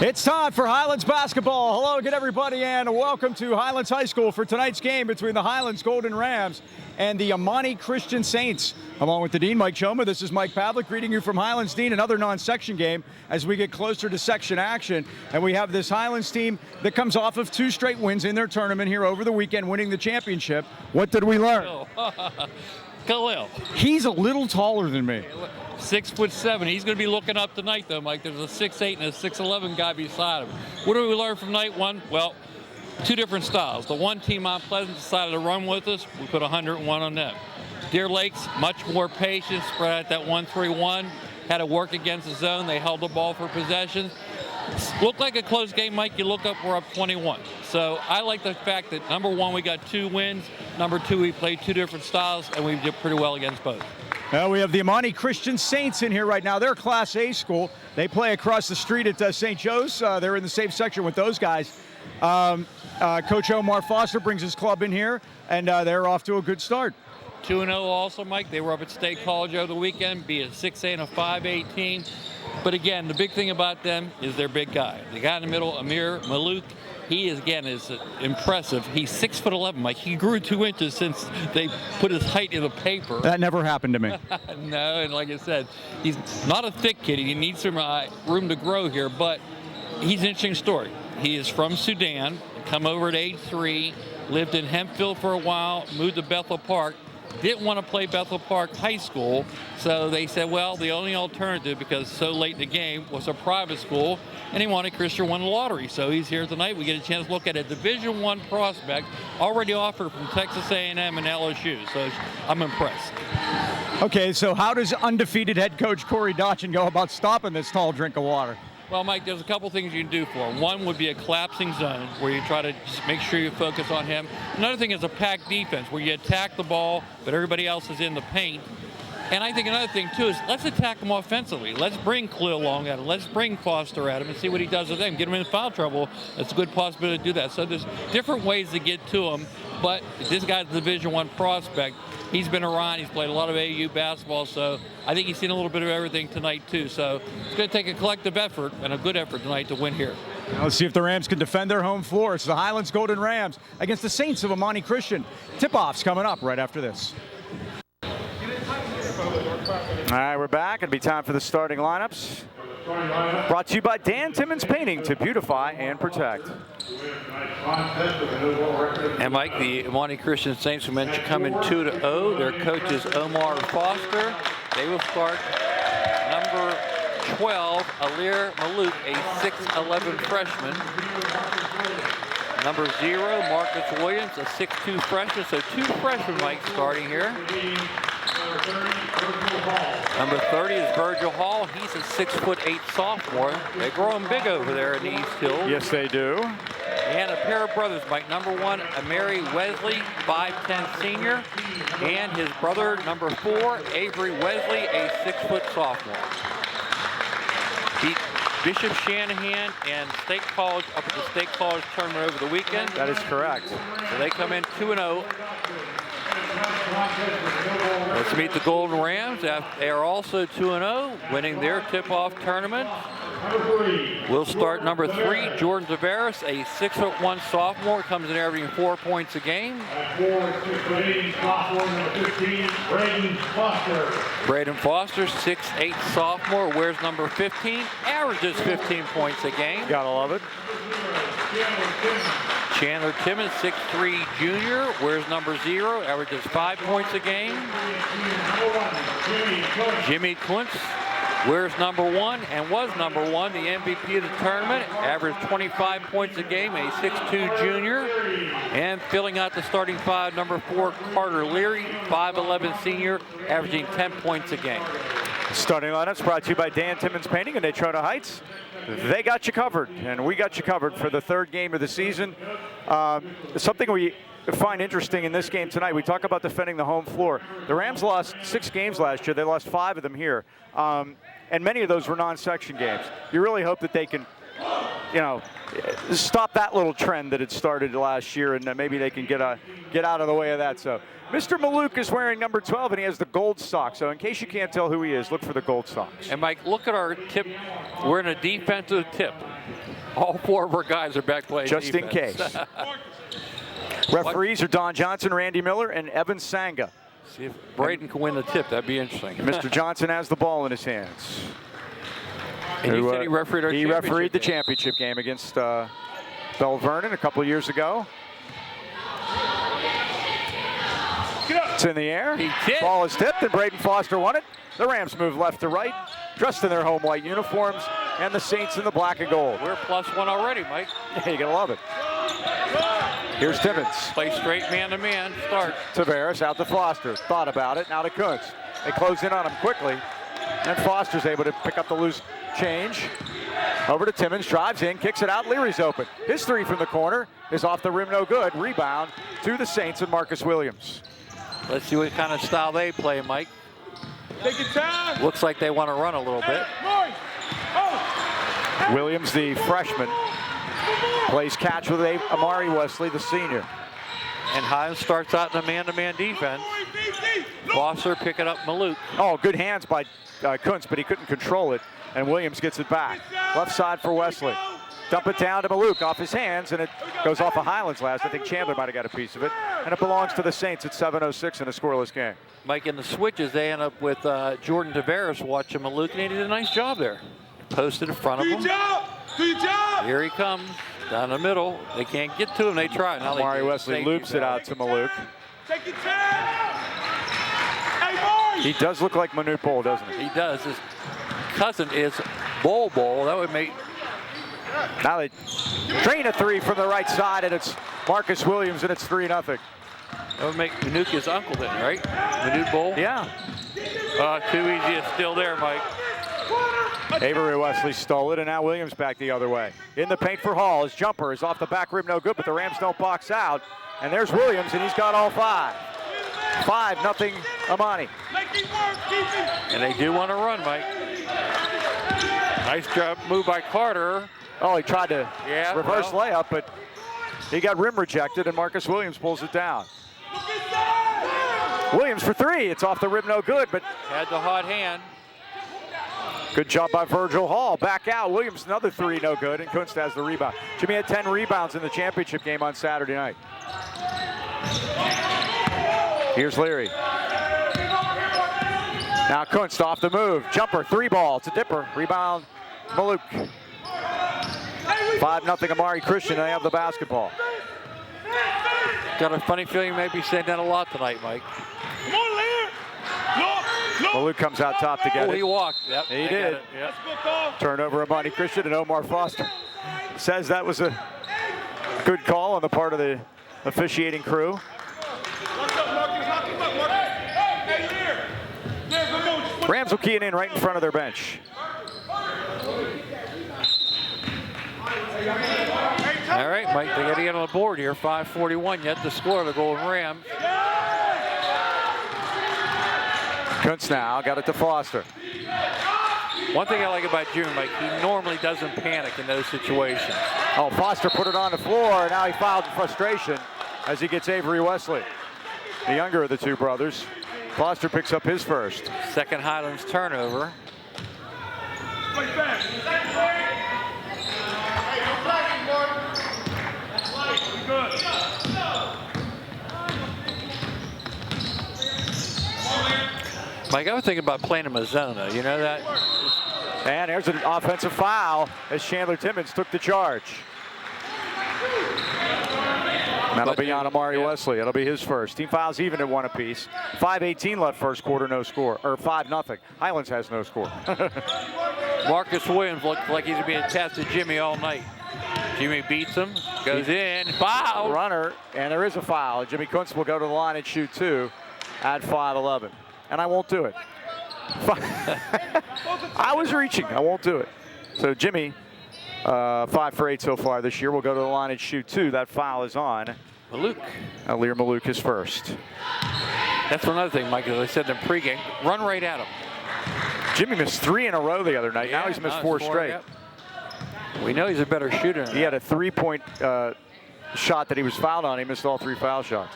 It's time for Highlands basketball. Hello again, everybody, and welcome to Highlands High School for tonight's game between the Highlands Golden Rams and the Imani Christian Saints. Along with the Dean, Mike Choma, this is Mike Pavlik greeting you from Highlands. Dean, another non-section game as we get closer to section action. And we have this Highlands team that comes off of 2 straight wins in their tournament here over the weekend, winning the championship. What did we learn? Khalil. He's a little taller than me. 6'7". He's going to be looking up tonight, though, Mike. There's a 6'8" and a 6'11" guy beside him. What did we learn from night one? Well, 2 different styles. The one team, Mount Pleasant, decided to run with us. We put 101 on them. Deer Lakes, much more patient, spread out that 1-3-1. Had to work against the zone. They held the ball for possession. Looked like a close game, Mike. You look up, we're up 21. So I like the fact that, number one, we got 2 wins. Number 2, we played 2 different styles, and we did pretty well against both. Well, we have the Imani Christian Saints in here right now. They're a Class A school. They play across the street at St. Joe's. They're in the same section with those guys. Coach Omar Foster brings his club in here, and they're off to a good start. 2-0 also, Mike. They were up at State College over the weekend, be a 6A and a 5A team. But again, the big thing about them is their big guy. The guy in the middle, Amir Malouk, he is impressive. He's 6'11", Mike. He grew 2 inches since they put his height in the paper. That never happened to me. No, and like I said, he's not a thick kid. He needs some room to grow here, but he's an interesting story. He is from Sudan, come over at age 3, lived in Hempville for a while, moved to Bethel Park. Didn't want to play Bethel Park High School, so they said, well, the only alternative, because so late in the game, was a private school, and he wanted Christian won the lottery. So he's here tonight. We get a chance to look at a Division I prospect already offered from Texas A&M and LSU. So I'm impressed. Okay, so how does undefeated head coach Corey Dotchin go about stopping this tall drink of water? Well, Mike, there's a couple things you can do for him. One would be a collapsing zone where you try to just make sure you focus on him. Another thing is a packed defense where you attack the ball, but everybody else is in the paint. And I think another thing, too, is let's attack him offensively. Let's bring Khalil Long at him. Let's bring Foster at him and see what he does with them. Get him in foul trouble. That's a good possibility to do that. So there's different ways to get to him. But this guy's a Division I prospect. He's been around. He's played a lot of AAU basketball. So I think he's seen a little bit of everything tonight, too. So it's going to take a collective effort and a good effort tonight to win here. Let's see if the Rams can defend their home floor. It's the Highlands Golden Rams against the Saints of Imani Christian. Tip-off's coming up right after this. All right, we're back. It'll be time for the starting lineups. Brought to you by Dan Timmons Painting to beautify and protect. And Mike, the Imani Christian Saints, who mentioned, come in 2-0. Their coach is Omar Foster. They will start number 12, Alir Malouk, a 6'11" freshman. Number 0, Marcus Williams, a 6'2" freshman. So 2 freshmen, Mike, starting here. Number 30 is Virgil Hall. He's a 6'8" sophomore. They're growing big over there in the East Hills. Yes, they do. And a pair of brothers, Mike. Number 1, Amari Wesley, 5'10" senior. And his brother, number 4, Avery Wesley, a 6' sophomore. Beat Bishop Shanahan and State College up at the State College tournament over the weekend. That is correct. So they come in 2-0. Let's meet the Golden Rams. They are also 2-0, winning their tip-off tournament. We'll start number 3, Jordan Tavares, a 6'1" sophomore, comes in averaging 4 points a game. Braden Foster, 6'8" sophomore, wears number 15, averages 15 points a game. Gotta love it. Chandler Timmons, 6'3" junior, wears number 0, averages 5 points a game. Jimmy Quince wears number 1 and was number 1, the MVP of the tournament, averaged 25 points a game, a 6'2" junior. And filling out the starting 5, number 4, Carter Leary, 5'11" senior, averaging 10 points a game. Starting lineups brought to you by Dan Timmons Painting in Daytona Heights. They got you covered, and we got you covered for the 3rd game of the season. Something we find interesting in this game tonight, we talk about defending the home floor. The Rams lost 6 games last year. They lost 5 of them here, and many of those were non-section games. You really hope that they can stop that little trend that had started last year, and maybe they can get out of the way of that. So Mr. Malouk is wearing number 12, and he has the gold sock. So in case you can't tell who he is, look for the gold socks. And Mike, look at our tip. We're in a defensive tip. All 4 of our guys are back playing just defense. in case. Referees are Don Johnson, Randy Miller, and Evan Sanga. See if Braden can win the tip. That'd be interesting. Mr. Johnson has the ball in his hands. And you said he refereed our He refereed the game. championship game against Bell Vernon a couple of years ago. It's in the air. Ball is tipped, and Braden Foster won it. The Rams move left to right, dressed in their home white uniforms, and the Saints in the black and gold. We're +1 already, Mike. Yeah, you're going to love it. Here's Timmons. Play straight man-to-man. Start. Tavares out to Foster. Thought about it. Now to Kuntz. They close in on him quickly. And Foster's able to pick up the loose change. Over to Timmons. Drives in. Kicks it out. Leary's open. His 3 from the corner is off the rim. No good. Rebound to the Saints and Marcus Williams. Let's see what kind of style they play, Mike. Take your time. Looks like they want to run a little bit. Williams, the freshman, plays catch with Amari Wesley, the senior. And Highlands starts out in a man-to-man defense. Foster picking up Malouk. Oh, good hands by Kuntz, but he couldn't control it. And Williams gets it back. Left side for Wesley. Dump it down to Malouk off his hands, and it goes off of Highlands last. I think Chandler might have got a piece of it. And it belongs to the Saints at 7:06 in a scoreless game. Mike, in the switches, they end up with Jordan Tavares watching Malouk, and he did a nice job there. Posted in front of him. Do your job. Here he comes, down the middle. They can't get to him. They try. Now Amari Wesley loops it out to Malouk. Take your time. Hey, boy. He does look like Manute Bol, doesn't he? He does. His cousin is Bol. That would make... Now they drain a 3 from the right side, and it's Marcus Williams, and it's 3-0. That would make Manute his uncle then, right? Manute Bol? Yeah. Too easy. It's still there, Mike. Avery Wesley stole it, and now Williams back the other way. In the paint for Hall. His jumper is off the back rim, no good, but the Rams don't box out. And there's Williams, and he's got all 5. 5-0 Imani. And they do want to run, Mike. Nice job move by Carter. Oh, he tried to reverse layup, but he got rim rejected, and Marcus Williams pulls it down. Williams for 3. It's off the rim, no good, but Had the hot hand. good job by Virgil Hall. Back out. Williams, another 3, no good, and Kunst has the rebound. Jimmy had 10 rebounds in the championship game on Saturday night. Here's Leary. Now Kunst off the move. Jumper, 3 ball. It's a dipper. Rebound, Malouk. 5-0 Amari Christian, and they have the basketball. Got a funny feeling you may be saying that a lot tonight, Mike. Come on, Lear. Malouk comes out top to get Oh, it. he walked. Yep, He they did. got it. Yep. Turnover, Imani Christian, and Omar Foster says that was a good call on the part of the officiating crew. Rams will key it in right in front of their bench. All right, Mike, they got to get on the board here. 5:41 yet to score the Golden Rams. Kuntz now got it to Foster. One thing I like about June, Mike, he normally doesn't panic in those situations. Oh, Foster put it on the floor, and now he fouled in frustration as he gets Avery Wesley, the younger of the 2 brothers. Foster picks up his first. Second Highlands turnover. Mike, I was thinking about playing him a zone, though. You know that? And there's an offensive foul as Chandler Timmons took the charge. That'll be on Amari Wesley. It'll be his first. Team fouls even at 1 apiece. 5:18 left first quarter, no score. Or 5-0. Highlands has no score. Marcus Williams looks like he's being tested Jimmy all night. Jimmy beats him, goes in, foul. Runner, and there is a foul. Jimmy Kuntz will go to the line and shoot 2 at 5:11. And I won't do it. I was reaching. I won't do it. So Jimmy, 5 for 8 so far this year, will go to the line and shoot 2. That foul is on Malouk. Lear Malouk is first. That's another thing, Mike, as I said in pregame, run right at him. Jimmy missed 3 in a row the other night. Now he's missed 4 straight. Yep. We know he's a better shooter. He had a 3-point shot that he was fouled on. He missed all 3 foul shots.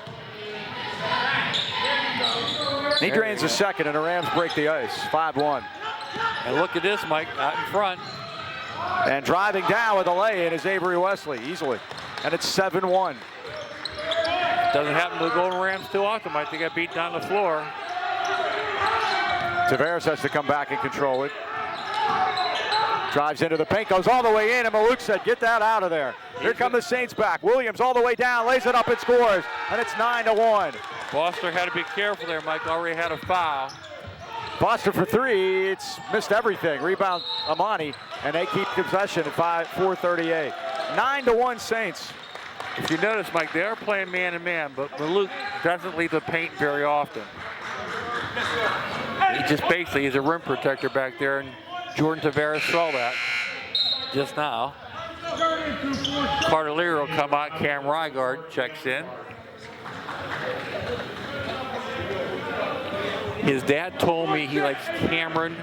He drains a second, and the Rams break the ice. 5-1. And look at this, Mike, out in front. And driving down with a lay-in is Avery Wesley, easily. And it's 7-1. Doesn't happen to the Golden Rams too often, Mike. They got beat down the floor. Tavares has to come back and control it. Drives into the paint, goes all the way in, and Maluk said, get that out of there. Here come the Saints back. Williams all the way down, lays it up and scores, and it's 9-1. Foster had to be careful there, Mike. Already had a foul. Foster for 3, it's missed everything. Rebound Imani, and they keep possession at 4:38. 9-1 Saints. If you notice, Mike, they are playing man-to-man, but Maluk doesn't leave the paint very often. He just basically is a rim protector back there, and Jordan Tavares saw that just now. Carter Lear will come out. Cam Rygaard checks in. His dad told me he likes Cameron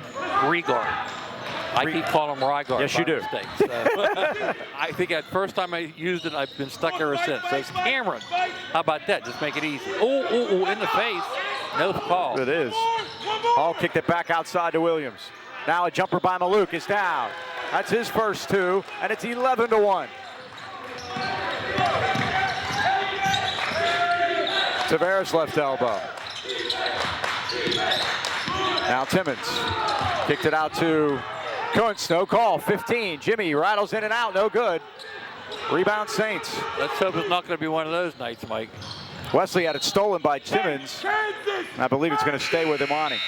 Rigard. I keep calling him Rygaard. Yes, you do. Mistake, so. I think at first time I used it, I've been stuck ever since. So it's Cameron. How about that? Just make it easy. Oh, in the face. No call. It is. Hall kicked it back outside to Williams. Now a jumper by Maluk is down. That's his first 2, and it's 11-1. Tavares left elbow. Now Timmons kicked it out to Kuntz, no call, 15. Jimmy rattles in and out, no good. Rebound Saints. Let's hope it's not going to be one of those nights, Mike. Wesley had it stolen by Timmons. I believe it's going to stay with Imani.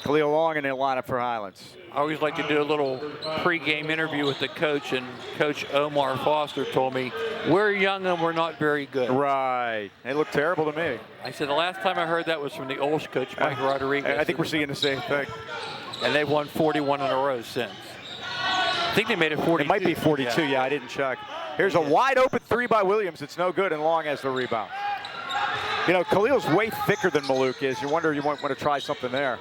Khalil Long in the lineup for Highlands. I always like to do a little pre-game interview with the coach, and Coach Omar Foster told me, we're young and we're not very good. Right. They look terrible to me. I said the last time I heard that was from the Ulsh coach, Mike Rodriguez. I think we're seeing the same thing. And they've won 41 in a row since. I think they made it 42. It might be 42, yeah, I didn't check. Here's a wide open 3 by Williams. It's no good, and Long has the rebound. You know, Khalil's way thicker than Maluk is. You wonder, you might want to try something there.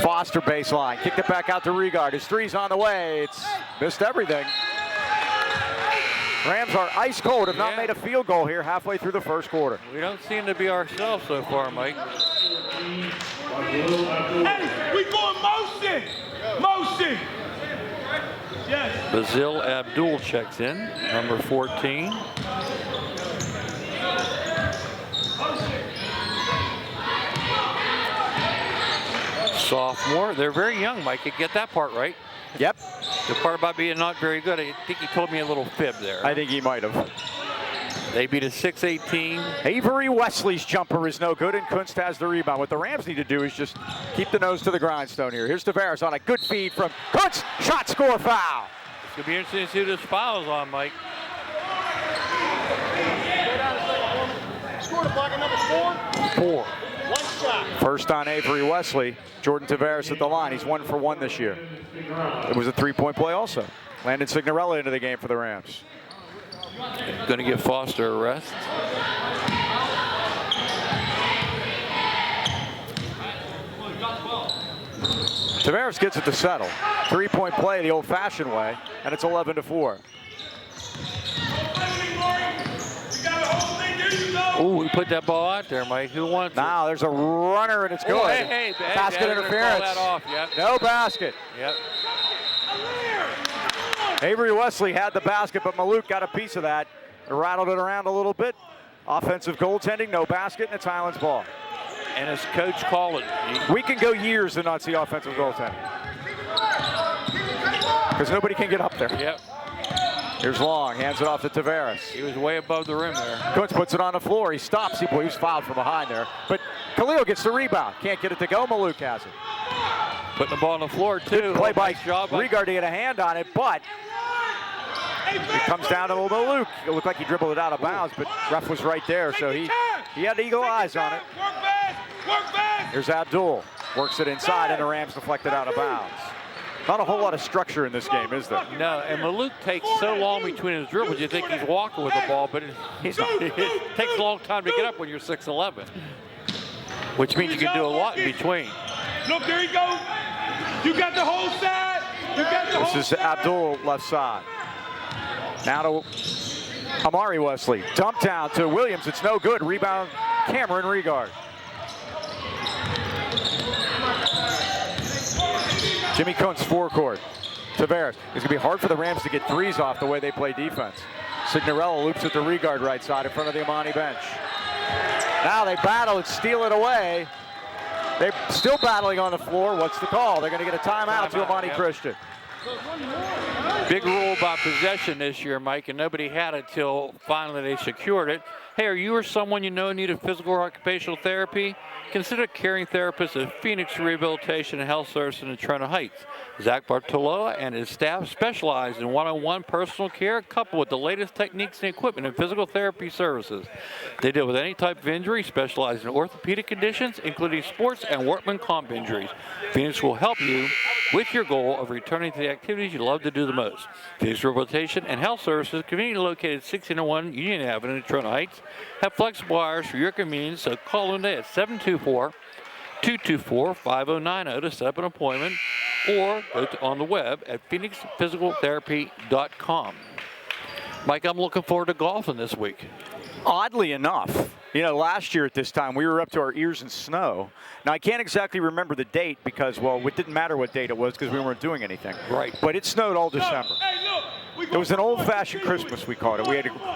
Foster baseline, kicked it back out to Rigard. His 3's on the way. It's missed everything. Rams are ice cold, have not made a field goal here halfway through the first quarter. We don't seem to be ourselves so far, Mike. Hey, we going motion. Motion. Yes. Bazil Abdul checks in, number 14. Sophomore. They're very young, Mike. You get that part right. Yep. The part about being not very good, I think he told me a little fib there. I think he might have. They beat a 6-18. Avery Wesley's jumper is no good, and Kunst has the rebound. What the Rams need to do is just keep the nose to the grindstone here. Here's Tavares on a good feed from Kunst. Shot, score, foul. It's going to be interesting to see who this foul's on, Mike. Scored a block at number 4. 4. One shot. First on Avery Wesley. Jordan Tavares at the line. He's 1 for 1 this year. It was a 3-point play also. Landon Signorella into the game for the Rams. Going to give Foster a rest. Tavares gets it to settle. 3-point play the old-fashioned way, and it's 11-4. Oh, we put that ball out there, Mike. Who wants it? Now there's a runner, and it's good. Oh, hey, basket interference. Call that off. Yep. No basket. Yep. Avery Wesley had the basket, but Maluk got a piece of that. Rattled it around a little bit. Offensive goaltending, no basket, and it's Highlands ball. And his coach called it. We can go years and not see offensive goaltending. Because nobody can get up there. Yep. Here's Long, hands it off to Tavares. He was way above the rim there. Kuntz puts it on the floor. He stops. He was fouled from behind there. But Khalil gets the rebound. Can't get it to go. Maluk has it. Putting the ball on the floor, too. Good play by nice job. Rigard to get a hand on it, but it comes down to Maluk. It looked like he dribbled it out of bounds, but ref was right there, so he had eagle eyes on it. Work fast. Work fast. Here's Abdul. Works it inside, and the Rams deflect it out of bounds. Not a whole lot of structure in this game, is there? No, and Maluk takes so long between his dribbles, you think he's walking with the ball, but it takes a long time to get up when you're 6'11", which means you can do a lot in between. Look, there he goes. You got the whole side. This is Abdul left side. Now to Amari Wesley. Dump down to Williams. It's no good. Rebound Cameron Regard. Jimmy Kuntz forecourt. Tavares. It's going to be hard for the Rams to get threes off the way they play defense. Signorella loops it to Regard right side in front of the Imani bench. Now they battle and steal it away. They're still battling on the floor. What's the call? They're going to get a timeout to Imani Christian. Big rule about possession this year, Mike, and nobody had it till finally they secured it. Hey, are you or someone you know needed physical or occupational therapy? Consider caring therapist at Phoenix Rehabilitation and Health Service in Toronto Heights. Zach Bartoloa and his staff specialize in one-on-one personal care coupled with the latest techniques and equipment in physical therapy services. They deal with any type of injury, specialize in orthopedic conditions, including sports and workman comp injuries. Phoenix will help you with your goal of returning to the activities you love to do the most. Phoenix Rehabilitation and Health Services, conveniently located at 1601 Union Avenue in Toronto Heights, have flexible hours for your convenience, so call Linda at 724-224-5090 to set up an appointment, or go on the web at phoenixphysicaltherapy.com. Mike, I'm looking forward to golfing this week. Oddly enough, you know, last year at this time, we were up to our ears in snow. Now, I can't exactly remember the date because, well, it didn't matter what date it was because we weren't doing anything. Right. But it snowed all December. It was an old-fashioned Christmas, we called it.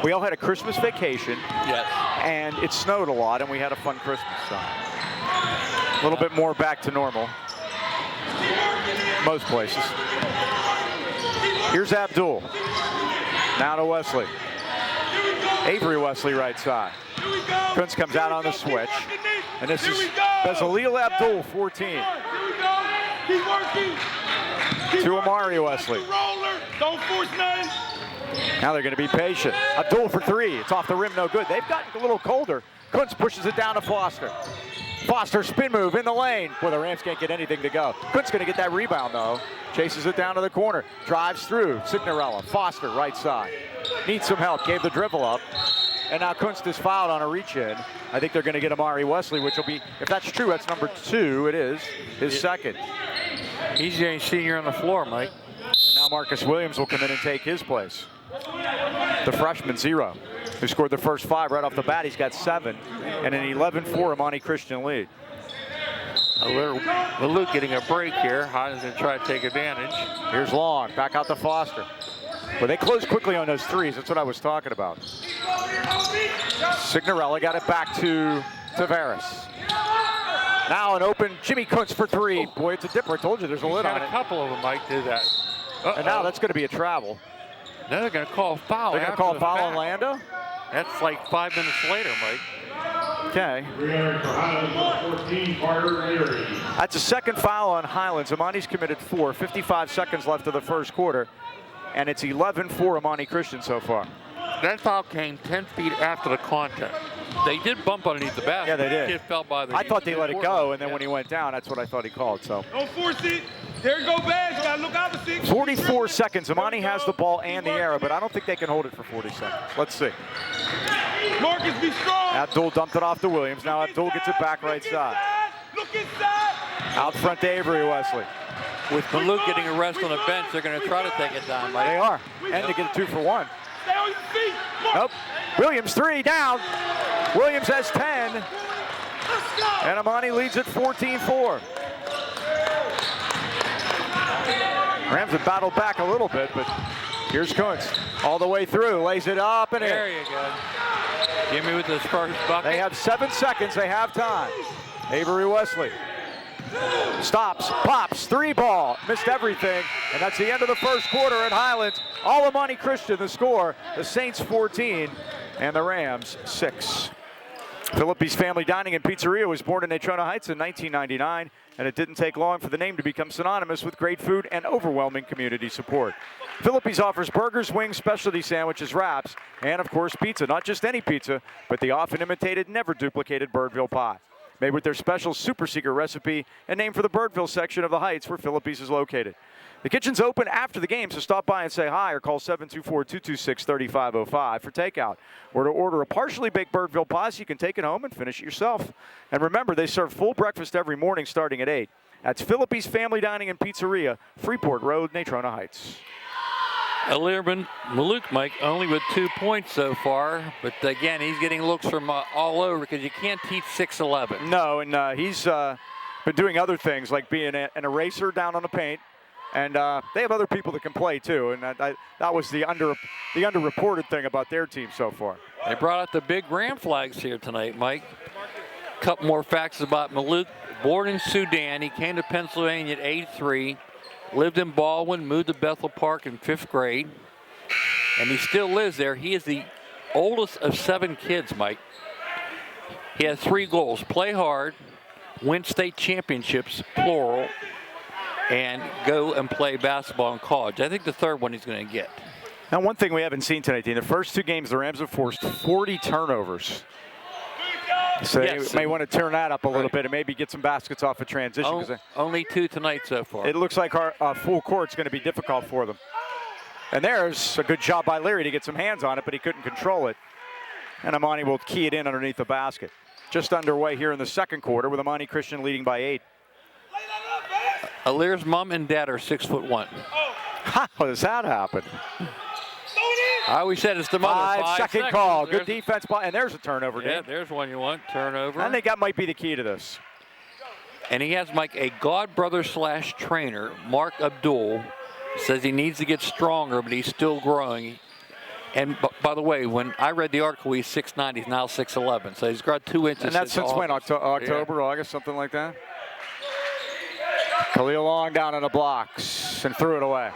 We all had a Christmas vacation. Yes. And it snowed a lot, and we had a fun Christmas. So a little bit more back to normal. Most places. Here's Abdul. Now to Wesley. Avery Wesley right side. Kuntz comes out on the switch. And this is Bezaleel Abdul, 14. To Amari Wesley. Don't force nothing. Now they're going to be patient. Abdul for three. It's off the rim, no good. They've gotten a little colder. Kuntz pushes it down to Foster. Foster spin move in the lane. Boy, the Rams can't get anything to go. Kuntz going to get that rebound, though. Chases it down to the corner. Drives through. Signorella. Foster, right side. Needs some help. Gave the dribble up. And now Kuntz is fouled on a reach-in. I think they're going to get Amari Wesley, which will be, if that's true, that's number 2. It is. His second. He's the only senior on the floor, Mike. Now Marcus Williams will come in and take his place. The freshman, 0, who scored the first 5 right off the bat. He's got 7 and an 11-4 Imani Christian lead. Luke getting a break here. Highlands going to try to take advantage. Here's Long, back out to Foster. Well, they closed quickly on those threes. That's what I was talking about. Signorella got it back to Tavares. Now an open Jimmy Kuntz for 3. Boy, it's a dipper. I told you there's a lid on it. A couple of them, Mike, do that. And now that's going to be a travel. Now they're going to call a foul. They're going to call a foul on Lando? That's like 5 minutes later, Mike. Okay. That's a second foul on Highlands. Imani's committed 4. 55 seconds left of the first quarter. And it's 11-4 Imani Christian so far. That foul came 10 feet after the contact. They did bump underneath the basket. Yeah, they did. The kid fell by the I thought they let it go, and then when he went down, that's what I thought he called. So. Don't force it. There you go, Bass. You gotta look out for 6. 44 seconds. Imani has the ball and the arrow, but I don't think they can hold it for 40 seconds. Let's see. Marcus, be strong. Abdul dumped it off to Williams. Now Abdul gets it back right side. Look inside. Out front to Avery Wesley. With Pavlik getting a rest on the bench, they're going to try to take it down, Mike. They are. And to get a 2 for 1. Stay on your feet. Nope. Williams 3 down. Williams has 10. And Imani leads at 14-4. Rams have battled back a little bit, but here's Kuntz. All the way through. Lays it up and in. There you go. Give me with this first bucket. They have 7 seconds. They have time. Avery Wesley. Stops, pops, 3 ball, missed everything, and that's the end of the first quarter at Highlands. All Imani Christian, the score, the Saints 14 and the Rams 6. Philippe's Family Dining and Pizzeria was born in Natrona Heights in 1999, and it didn't take long for the name to become synonymous with great food and overwhelming community support. Philippe's offers burgers, wings, specialty sandwiches, wraps, and of course pizza. Not just any pizza, but the often imitated, never duplicated Birdville pie. Made with their special super secret recipe and named for the Birdville section of the Heights where Philippe's is located. The kitchen's open after the game, so stop by and say hi or call 724-226-3505 for takeout. Or to order a partially baked Birdville pie so you can take it home and finish it yourself. And remember, they serve full breakfast every morning starting at 8. That's Philippe's Family Dining and Pizzeria, Freeport Road, Natrona Heights. Learman Maluk, Mike, only with 2 points so far, but again, he's getting looks from all over because you can't teach 6'11". No, and he's been doing other things like being an eraser down on the paint, and they have other people that can play too, and that was the underreported thing about their team so far. They brought out the big Ram flags here tonight, Mike. A couple more facts about Maluk. Born in Sudan, he came to Pennsylvania at age 3. Lived in Baldwin, moved to Bethel Park in 5th grade, and he still lives there. He is the oldest of 7 kids, Mike. He has 3 goals: play hard, win state championships, plural, and go and play basketball in college. I think the third one he's going to get. Now, one thing we haven't seen tonight, in the first 2 games, the Rams have forced 40 turnovers. So yes, they may want to turn that up a little bit and maybe get some baskets off of transition. Only 2 tonight so far. It looks like our full court's going to be difficult for them. And there's a good job by Leary to get some hands on it, but he couldn't control it. And Imani will key it in underneath the basket. Just underway here in the second quarter with Imani Christian leading by 8. Alir's mom and dad are 6'1". How does that happen? I always said it's the mother. 5 second call. Good defense by, and there's a turnover. Yeah, there's one you want. Turnover. I think that might be the key to this. And he has, Mike, a god brother / trainer, Mark Abdul, says he needs to get stronger, but he's still growing. And by the way, when I read the article, he's 6'9", he's now 6'11", so he's got 2 inches. And that's since when? October, August, something like that? Khalil Long down on the blocks and threw it away.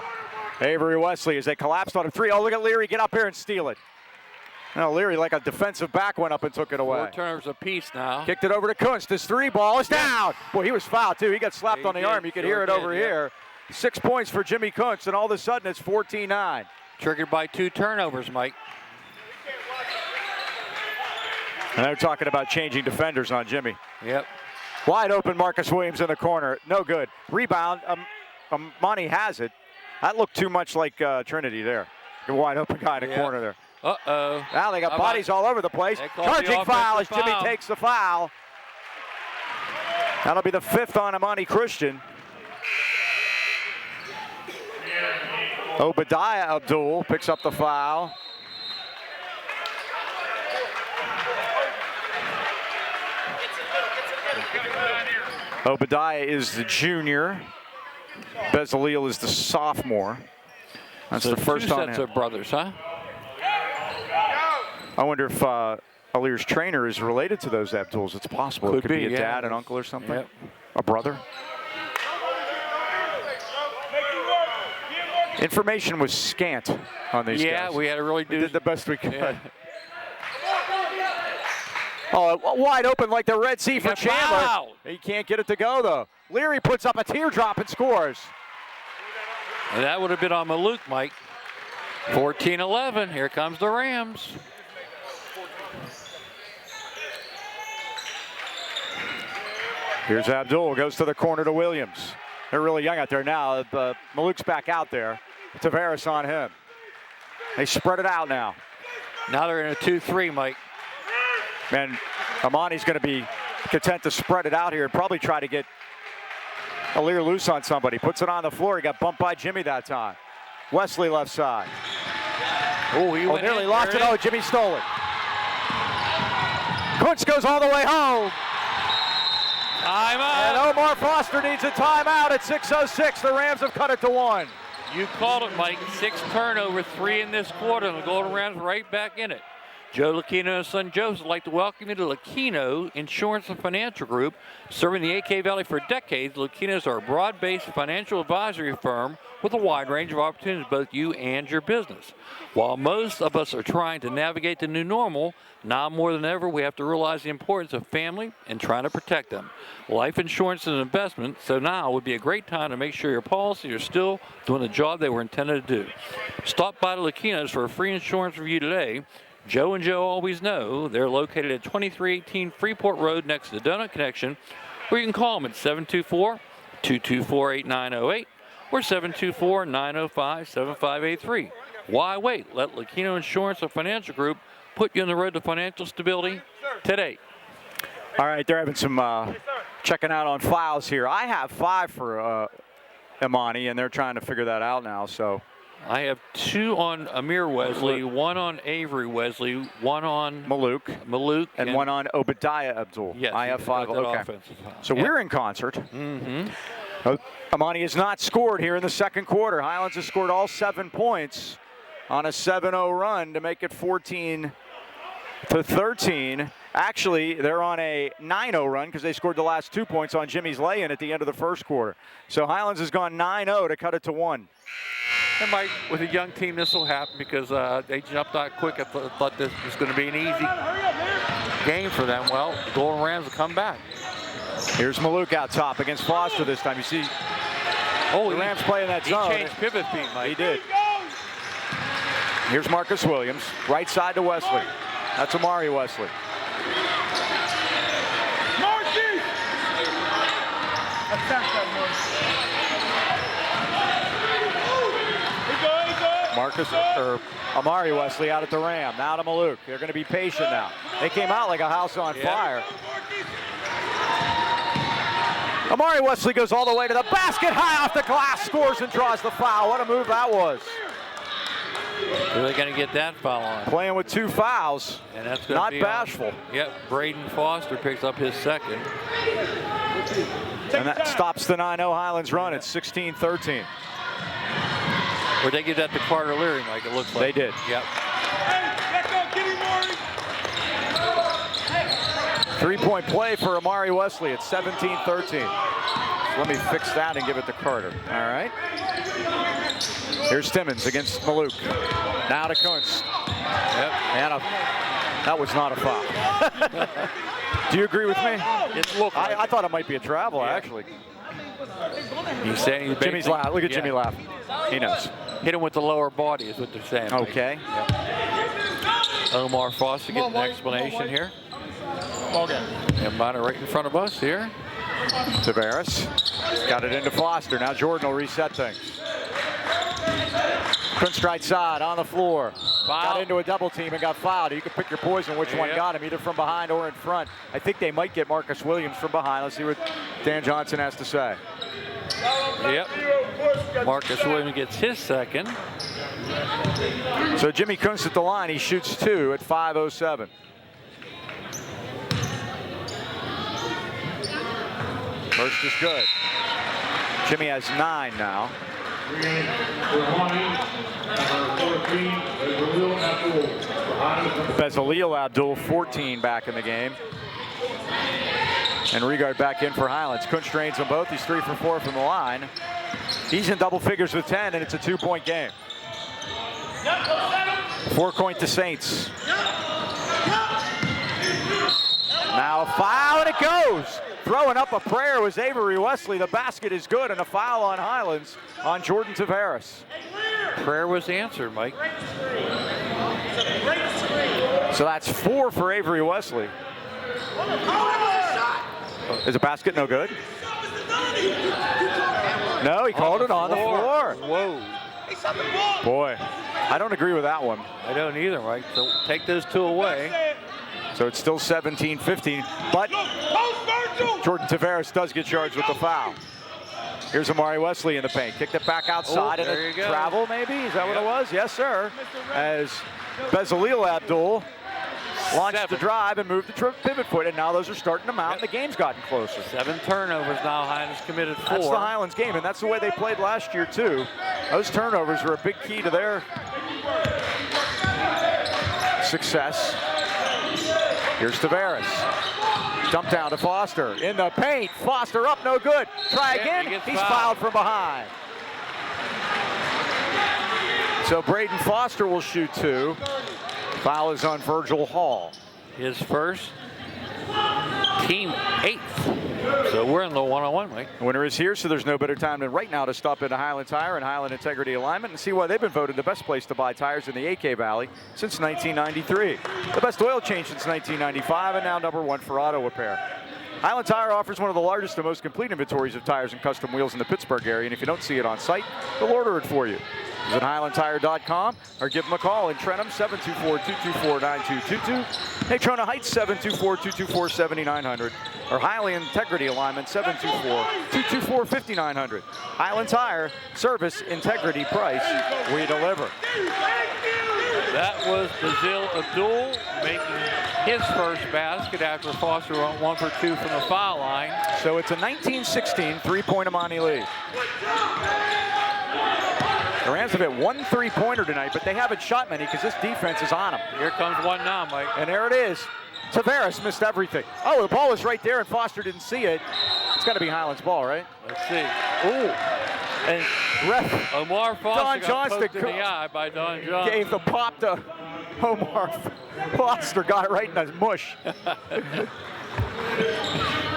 Avery Wesley as they collapsed on a 3. Oh, look at Leary get up here and steal it. Now Leary, like a defensive back, went up and took it away. 4 turnovers apiece now. Kicked it over to Kunst. His 3 ball is down. Boy, he was fouled too. He got slapped on the arm. You could hear it over here. 6 points for Jimmy Kunst, and all of a sudden it's 14-9. Triggered by 2 turnovers, Mike. And they're talking about changing defenders on Jimmy. Yep. Wide open Marcus Williams in the corner. No good. Rebound. Imani has it. That looked too much like Trinity there. The wide open guy in the corner there. Uh-oh. Now they got bodies all over the place. Charging foul as Jimmy takes the foul. That'll be the 5th on Imani Christian. Obadiah Abdul picks up the foul. Obadiah is the junior. Bezaleel is the sophomore. That's so the first 2 on sets him. of brothers, huh? I wonder if Alir's trainer is related to those Abduls. It's possible. Could it could be a yeah. dad, an uncle, or something. Yep. A brother. Information was scant on these guys. Yeah, we had to really We did the best we could. Yeah. Oh, wide open like the Red Sea for got Chandler. fouled. He can't get it to go, though. Leary puts up a teardrop and scores. And that would have been on Maluk, Mike. 14-11. Here comes the Rams. Here's Abdul. Goes to the corner to Williams. They're really young out there now. Maluk's back out there. Tavares on him. They spread it out now. Now they're in a 2-3, Mike. And Imani's going to be content to spread it out here and probably try to get Alir loose on somebody. Puts it on the floor. He got bumped by Jimmy that time. Wesley left side. Oh, he went nearly in, lost it. Oh, Jimmy stole it. Kuntz goes all the way home. Timeout. And Omar Foster needs a timeout at 6:06. The Rams have cut it to 1. You called it, Mike. 6 turnovers, 3 in this quarter, and the Golden Rams right back in it. Joe Lucchino and his son Joseph would like to welcome you to Lucchino Insurance and Financial Group. Serving the AK Valley for decades, Lucchinos are a broad-based financial advisory firm with a wide range of opportunities for both you and your business. While most of us are trying to navigate the new normal, now more than ever we have to realize the importance of family and trying to protect them. Life insurance is an investment, so now would be a great time to make sure your policies are still doing the job they were intended to do. Stop by the Lucchinos for a free insurance review today. Joe and Joe always know. They're located at 2318 Freeport Road next to the Donut Connection, or you can call them at 724-224-8908 or 724-905-7583. Why wait? Let Lucchino Insurance and Financial Group put you on the road to financial stability today. All right, they're having some checking out on fouls here. I have 5 for Imani, and they're trying to figure that out now. So I have 2 on Amir Wesley, 1 on Avery Wesley, 1 on Maluk, and 1 on Obadiah Abdul. Yes, I have 5. Okay. So yep. we're in concert. Mm-hmm. Imani has not scored here in the second quarter. Highlands has scored all 7 points on a 7-0 run to make it 14-13. Actually, they're on a 9-0 run because they scored the last 2 points on Jimmy's lay-in at the end of the first quarter. So Highlands has gone 9-0 to cut it to 1. And Mike, with a young team, this will happen because they jumped out quick. I thought this was going to be an easy game for them. Well, the Golden Rams will come back. Here's Maluk out top against Foster this time. You see the Rams playing that zone. He changed pivot feet, Mike. He did. Here's Marcus Williams, right side to Wesley. That's Amari Wesley. Marcus! Attack that Marcus or Amari Wesley out at the Ram. Now to Maluk. They're going to be patient now. They came out like a house on fire. Amari Wesley goes all the way to the basket, high off the glass, scores and draws the foul. What a move that was. Are they going to get that foul on? Playing with 2 fouls. And that's not bashful. Yep, Braden Foster picks up his second. And that stops the 9-0 Highlands run at 16-13. Or they give that to Carter Leary, Mike, it looks like. They did. Yep. Three-point play for Amari Wesley at 17-13. So let me fix that and give it to Carter. All right. Here's Timmons against Maluk. Now to Kunst. Yep. And that was not a foul. Do you agree with me? I thought it might be a travel, actually. He's saying Jimmy's laughing. Look at Jimmy laughing. He knows. Hit him with the lower body is what they're saying. Okay. Yep. Omar Foster getting an explanation here. Imani right in front of us here. Tavares got it into Foster. Now Jordan will reset things. Kunst right side on the floor. Foul. Got into a double team and got fouled. You can pick your poison which one got him, either from behind or in front. I think they might get Marcus Williams from behind. Let's see what Dan Johnson has to say. Yep. Marcus Williams gets his second. So Jimmy Kunst at the line. He shoots 2 at 5:07. First is good. Jimmy has 9 now. Bezaleel Abdul, 14 back in the game. And Regard back in for Highlands. Kunst drains them both. He's 3 for 4 from the line. He's in double figures with 10, and it's a 2-point game. 4-point to Saints. Now a foul, and it goes. Throwing up a prayer was Avery Wesley. The basket is good, and a foul on Highlands on Jordan Tavares. Prayer was answered, Mike. So that's 4 for Avery Wesley. Is the basket no good? No, he called it on the floor. Whoa. Boy, I don't agree with that one. I don't either, Mike. So take those 2 away. So it's still 17-15, but Jordan Tavares does get charged with the foul. Here's Amari Wesley in the paint. Kicked it back outside and a travel maybe? Is that what it was? Yes, sir. As Bezaleel Abdul launched the drive and moved the pivot foot, and now those are starting to mount, and the game's gotten closer. 7 turnovers now. Highlands committed 4. That's the Highlands game, and that's the way they played last year, too. Those turnovers were a big key to their success. Here's Tavares. Dump down to Foster. In the paint. Foster up, no good. Try again. He's fouled from behind. So Braden Foster will shoot 2. Foul is on Virgil Hall. His first, team 8th. So we're in the 1-on-1, Mike. Winner is here, so there's no better time than right now to stop into Highland Tire and Highland Integrity Alignment and see why they've been voted the best place to buy tires in the AK Valley since 1993. The best oil change since 1995, and now #1 for auto repair. Highland Tire offers one of the largest and most complete inventories of tires and custom wheels in the Pittsburgh area, and if you don't see it on site, they'll order it for you. Visit HighlandTire.com or give them a call in Trenton, 724-224-9222. Natrona Heights, 724-224-7900. Or Highly Integrity Alignment, 724-224-5900. Highland Tire, service, integrity, price, we deliver. That was Bazil Abdul making his first basket after Foster went 1 for 2 from the foul line. So it's a 19-16 three-point Imani lead. The Rams have hit 1 3-pointer tonight, but they haven't shot many because this defense is on them. Here comes one now, Mike. And there it is. Tavares missed everything. Oh, the ball was right there, and Foster didn't see it. It's got to be Highlands' ball, right? Let's see. Ooh. And ref Omar Foster Don got Johnston poked in the eye by Don Johnston. gave the pop to Omar Foster, got it right in his mush.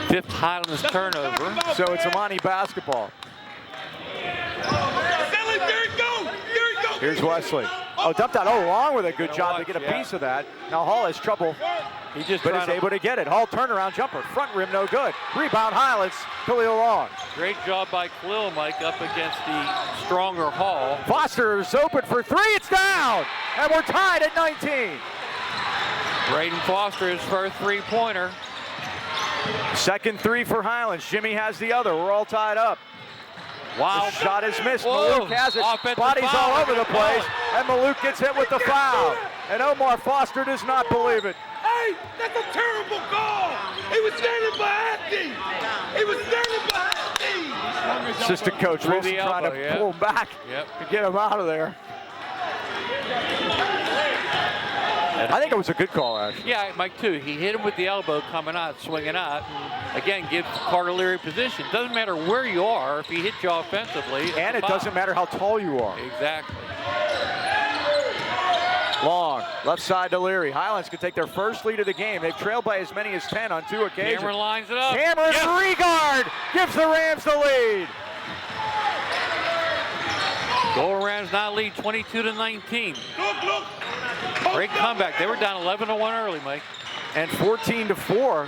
5th Highlands turnover. So it's Imani basketball. Here's Wesley. Oh, dumped out. Oh, Long with a good job to get a piece of that. Now Hall has trouble, He just but is able to get it. Hall turnaround jumper. Front rim, no good. Rebound, Highlands. Khalil Long. Great job by Khalil, Mike, up against the stronger Hall. Foster's open for 3. It's down. And we're tied at 19. Braden Foster, his first three-pointer. Second 3 for Highlands. Jimmy has the other. We're all tied up. Wow. The shot is missed. Whoa. Maluk has it. Offensive Bodies foul. all over the place. And Maluk gets hit with the foul. And Omar Foster does not believe it. Hey, that's a terrible call. He was standing behind me. He was standing behind me. Assistant coach Through Wilson the trying elbow, to yeah. pull back to get him out of there. I think it was a good call, actually. Yeah, Mike, too. He hit him with the elbow coming out, swinging out. And again, gives Carter Leary position. Doesn't matter where you are. If he hits you offensively, And it doesn't matter how tall you are. Exactly. Long, left side to Leary. Highlands could take their first lead of the game. They've trailed by as many as 10 on 2 occasions. Cameron lines it up. Cameron Regard gives the Rams the lead. Golden Rams now lead 22-19. Look. Great comeback. They were down 11-1 early, Mike. And 14-4.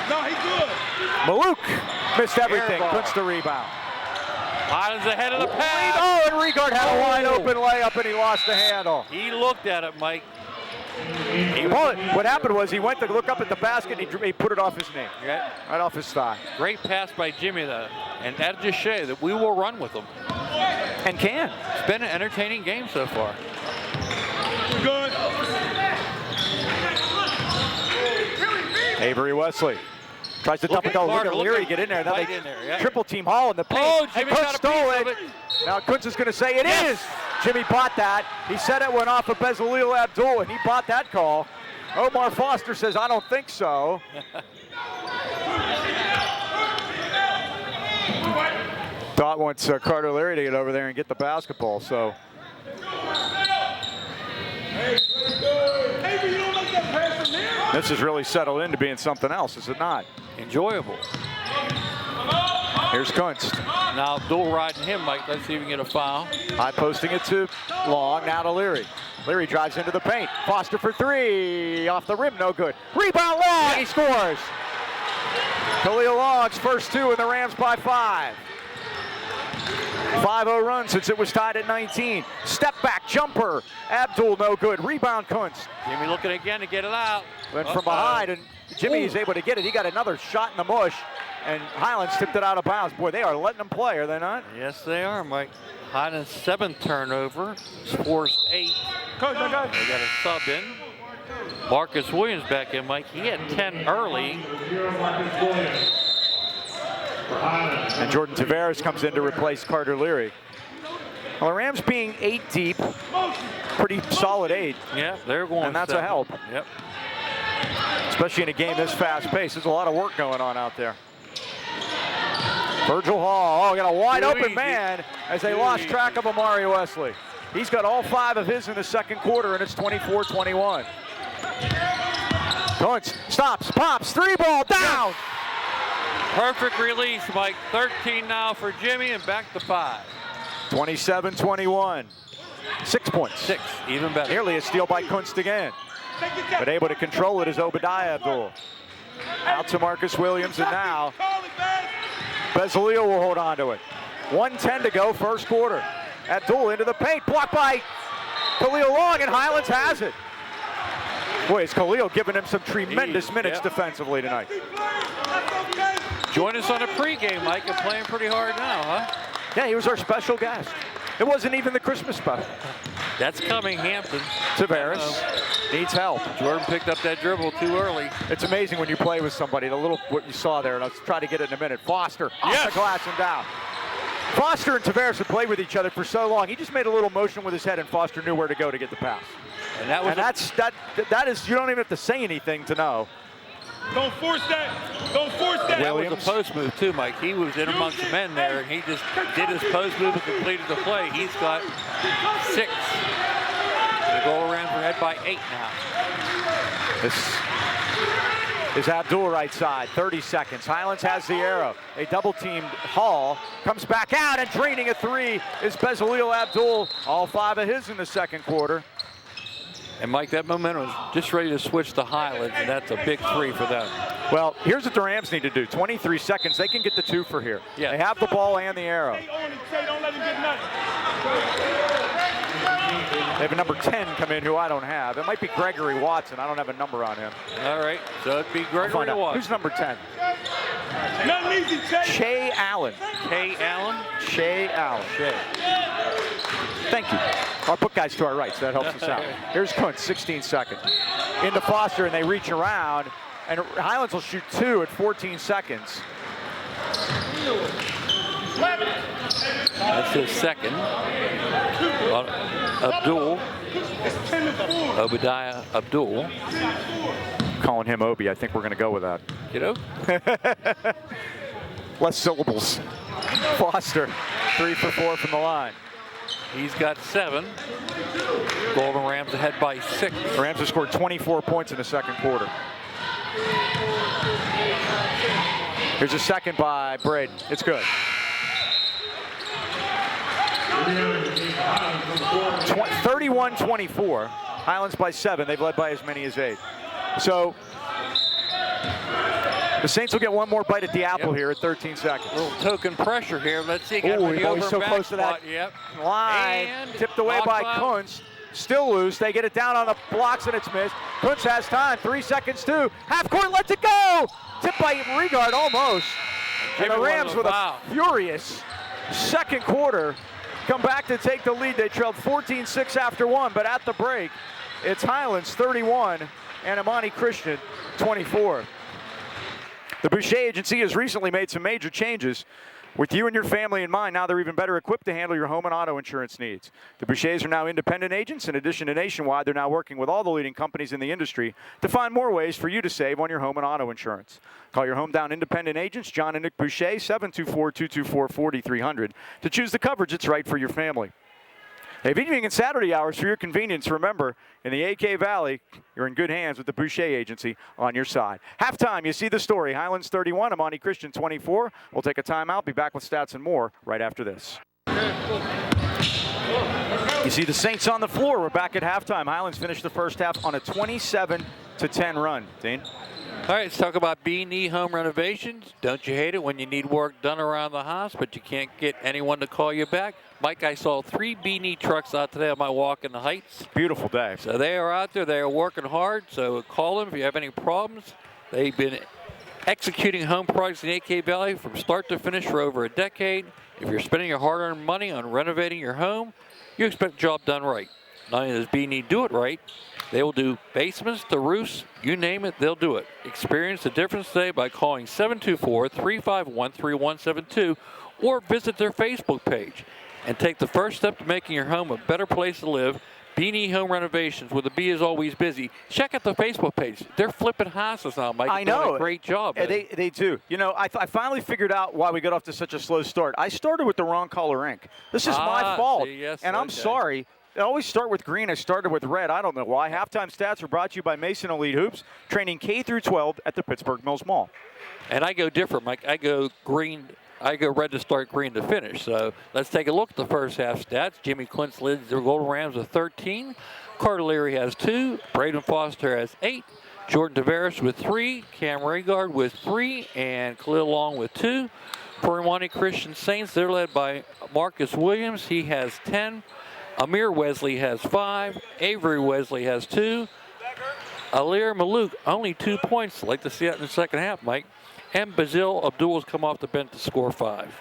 No, he good. Maluk missed everything. Airball. Puts the rebound. Highlands ahead of the pass. Oh, and Regard had a wide open layup and he lost the handle. He looked at it, Mike. Well, what happened was he went to look up at the basket and he put it off his knee. Yeah. Right off his thigh. Great pass by Jimmy, though. And that just shows that we will run with them. And can. It's been an entertaining game so far. Good. Avery Wesley tries to dump it though. Look at Leary get in there. Now Right they in there, yeah. triple team Hall in the paint. Oh, and Jimmy Kuntz got a stole piece it. of it. Now Kuntz is going to say it Yes. is. Jimmy bought that. He said it went off of Bezaleel Abdul, and he bought that call. Omar Foster says, I don't think so. Dot wants Carter Leary to get over there and get the basketball. So Avery, you don't like that pass from there? this has really settled into being something else, is it not? Enjoyable. Here's Kuntz. Now dual riding him, Mike. Let's see if we can get a foul. High posting it to Long, now to Leary. Leary drives into the paint. Foster for 3, off the rim, no good. Rebound Long, he scores. Khalil Long's first 2 and the Rams by 5. 5-0 run since it was tied at 19. Step back jumper, Abdul no good. Rebound Kuntz. Jimmy looking again to get it out. Went from behind and Jimmy is able to get it. He got another shot in the mush and Highlands tipped it out of bounds. Boy, they are letting them play, are they not? Yes, they are, Mike. Highland's 7th turnover. Scores 8. Coach, I got They got a sub in. Marcus Williams back in, Mike. He had 10 early. And Jordan Tavares comes in to replace Carter Leary. Well, the Rams being 8 deep, pretty solid 8. Yeah, they're going. And that's a 7. help. Yep. Especially in a game this fast-paced. There's a lot of work going on out there. Virgil Hall, got a wide open man as they lost track of Amari Wesley. He's got all 5 of his in the second quarter, and it's 24-21. Kuntz stops, pops, 3 ball, down! Perfect release, Mike. 13 now for Jimmy and back to 5. 27-21. 6 points. 6, even better. Nearly a steal by Kuntz again. But able to control it is Obadiah Abdul. Out to Marcus Williams, and now Bezaleel will hold on to it. 1:10 to go, first quarter. Abdul into the paint, blocked by Khalil Long, and Highlands has it. Boy, is Khalil giving him some tremendous minutes defensively tonight. Join us on a pregame, Mike, and playing pretty hard now, huh? Yeah, he was our special guest. It wasn't even the Christmas special. That's coming, Hampton. Tavares needs help. Jordan picked up that dribble too early. It's amazing when you play with somebody, the little, what you saw there, and I'll try to get it in a minute. Foster, off the glass and down. Foster and Tavares had played with each other for so long. He just made a little motion with his head, and Foster knew where to go to get the pass. And that is, you don't even have to say anything to know. Don't force that. Don't force that. That was a post move too, Mike. He was in amongst the men there, and he just did his post move and completed the play. He's got 6. The goal around for head by 8 now. This is Abdul right side, 30 seconds. Highlands has the arrow. A double-teamed Hall comes back out, and draining a 3 is Bezaleel Abdul. All 5 of his in the second quarter. And Mike, that momentum is just ready to switch to Highlands, and that's a big 3 for them. Well, here's what the Rams need to do. 23 seconds, they can get the 2 for here. Yeah. They have the ball and the arrow. Don't let him get nothing. They have a number 10 come in who I don't have. It might be Gregory Watson. I don't have a number on him. All right, so it'd be Gregory Watson. Who's number 10? Nothing easy, Shea Allen. Kay Allen? Shea Allen. Shea. Thank you. Our book guy's to our right, so that helps us out. Here's Kuntz, 16 seconds. Into Foster, and they reach around, and Highlands will shoot 2 at 14 seconds. That's his second. Abdul. Obadiah Abdul. Calling him Obi. I think we're going to go with that. You know? Less syllables. Foster, 3 for 4 from the line. He's got 7. Golden Rams ahead by 6. The Rams have scored 24 points in the second quarter. Here's a second by Braden. It's good. 31-24. Highlands by 7. They've led by as many as 8. So the Saints will get one more bite at the apple here at 13 seconds. A little token pressure here. Let's see. He's so close to that line. And tipped away by Kuntz. Still loose. They get it down on the blocks, and it's missed. Kuntz has time. 3 seconds, too. Half court, lets it go. Tipped by Regard almost. And the Rams with a furious second quarter come back to take the lead. They trailed 14-6 after 1, but at the break, it's Highlands 31 and Imani Christian 24. The Boucher Agency has recently made some major changes. With you and your family in mind, now they're even better equipped to handle your home and auto insurance needs. The Bouchers are now independent agents. In addition to Nationwide, they're now working with all the leading companies in the industry to find more ways for you to save on your home and auto insurance. Call your hometown independent agents, John and Nick Boucher, 724-224-4300, to choose the coverage that's right for your family. They have evening and Saturday hours for your convenience. Remember, in the AK Valley, you're in good hands with the Boucher Agency on your side. Halftime, you see the story. Highlands 31, Imani Christian 24. We'll take a timeout. Be back with stats and more right after this. You see the Saints on the floor. We're back at halftime. Highlands finished the first half on a 27-10 run. Dean? All right, let's talk about B&E Home Renovations. Don't you hate it when you need work done around the house, but you can't get anyone to call you back? Mike, I saw 3 B&E trucks out today on my walk in the Heights. Beautiful day. So they are out there. They are working hard. So call them if you have any problems. They've been executing home projects in the AK Valley from start to finish for over a decade. If you're spending your hard-earned money on renovating your home, you expect the job done right. Not only does B&E do it right, they will do basements to roofs, you name it, they'll do it. Experience the difference today by calling 724-351-3172 or visit their Facebook page and take the first step to making your home a better place to live. B&E Home Renovations, where the B is always busy. Check out the Facebook page. They're flipping houses now, Mike. I know. Doing a great job. They do. You know, I finally figured out why we got off to such a slow start. I started with the wrong color ink. This is my fault. See, yes, and I'm sorry. I always start with green. I started with red. I don't know why. Halftime stats are brought to you by Mason Elite Hoops, training K through 12 at the Pittsburgh Mills Mall. And I go different, Mike. I go green. I go red to start, green to finish. So let's take a look at the first half stats. Jimmy Clintz leads the Golden Rams with 13. Carter Leary has 2. Braden Foster has 8. Jordan Tavares with 3. Cam Raygard with 3. And Khalil Long with 2. For Imani Christian Saints, they're led by Marcus Williams. He has 10. Amir Wesley has 5. Avery Wesley has 2. Alir Malouk, only 2 points. I'd like to see that in the second half, Mike. And Bazil Abdul has come off the bench to score 5.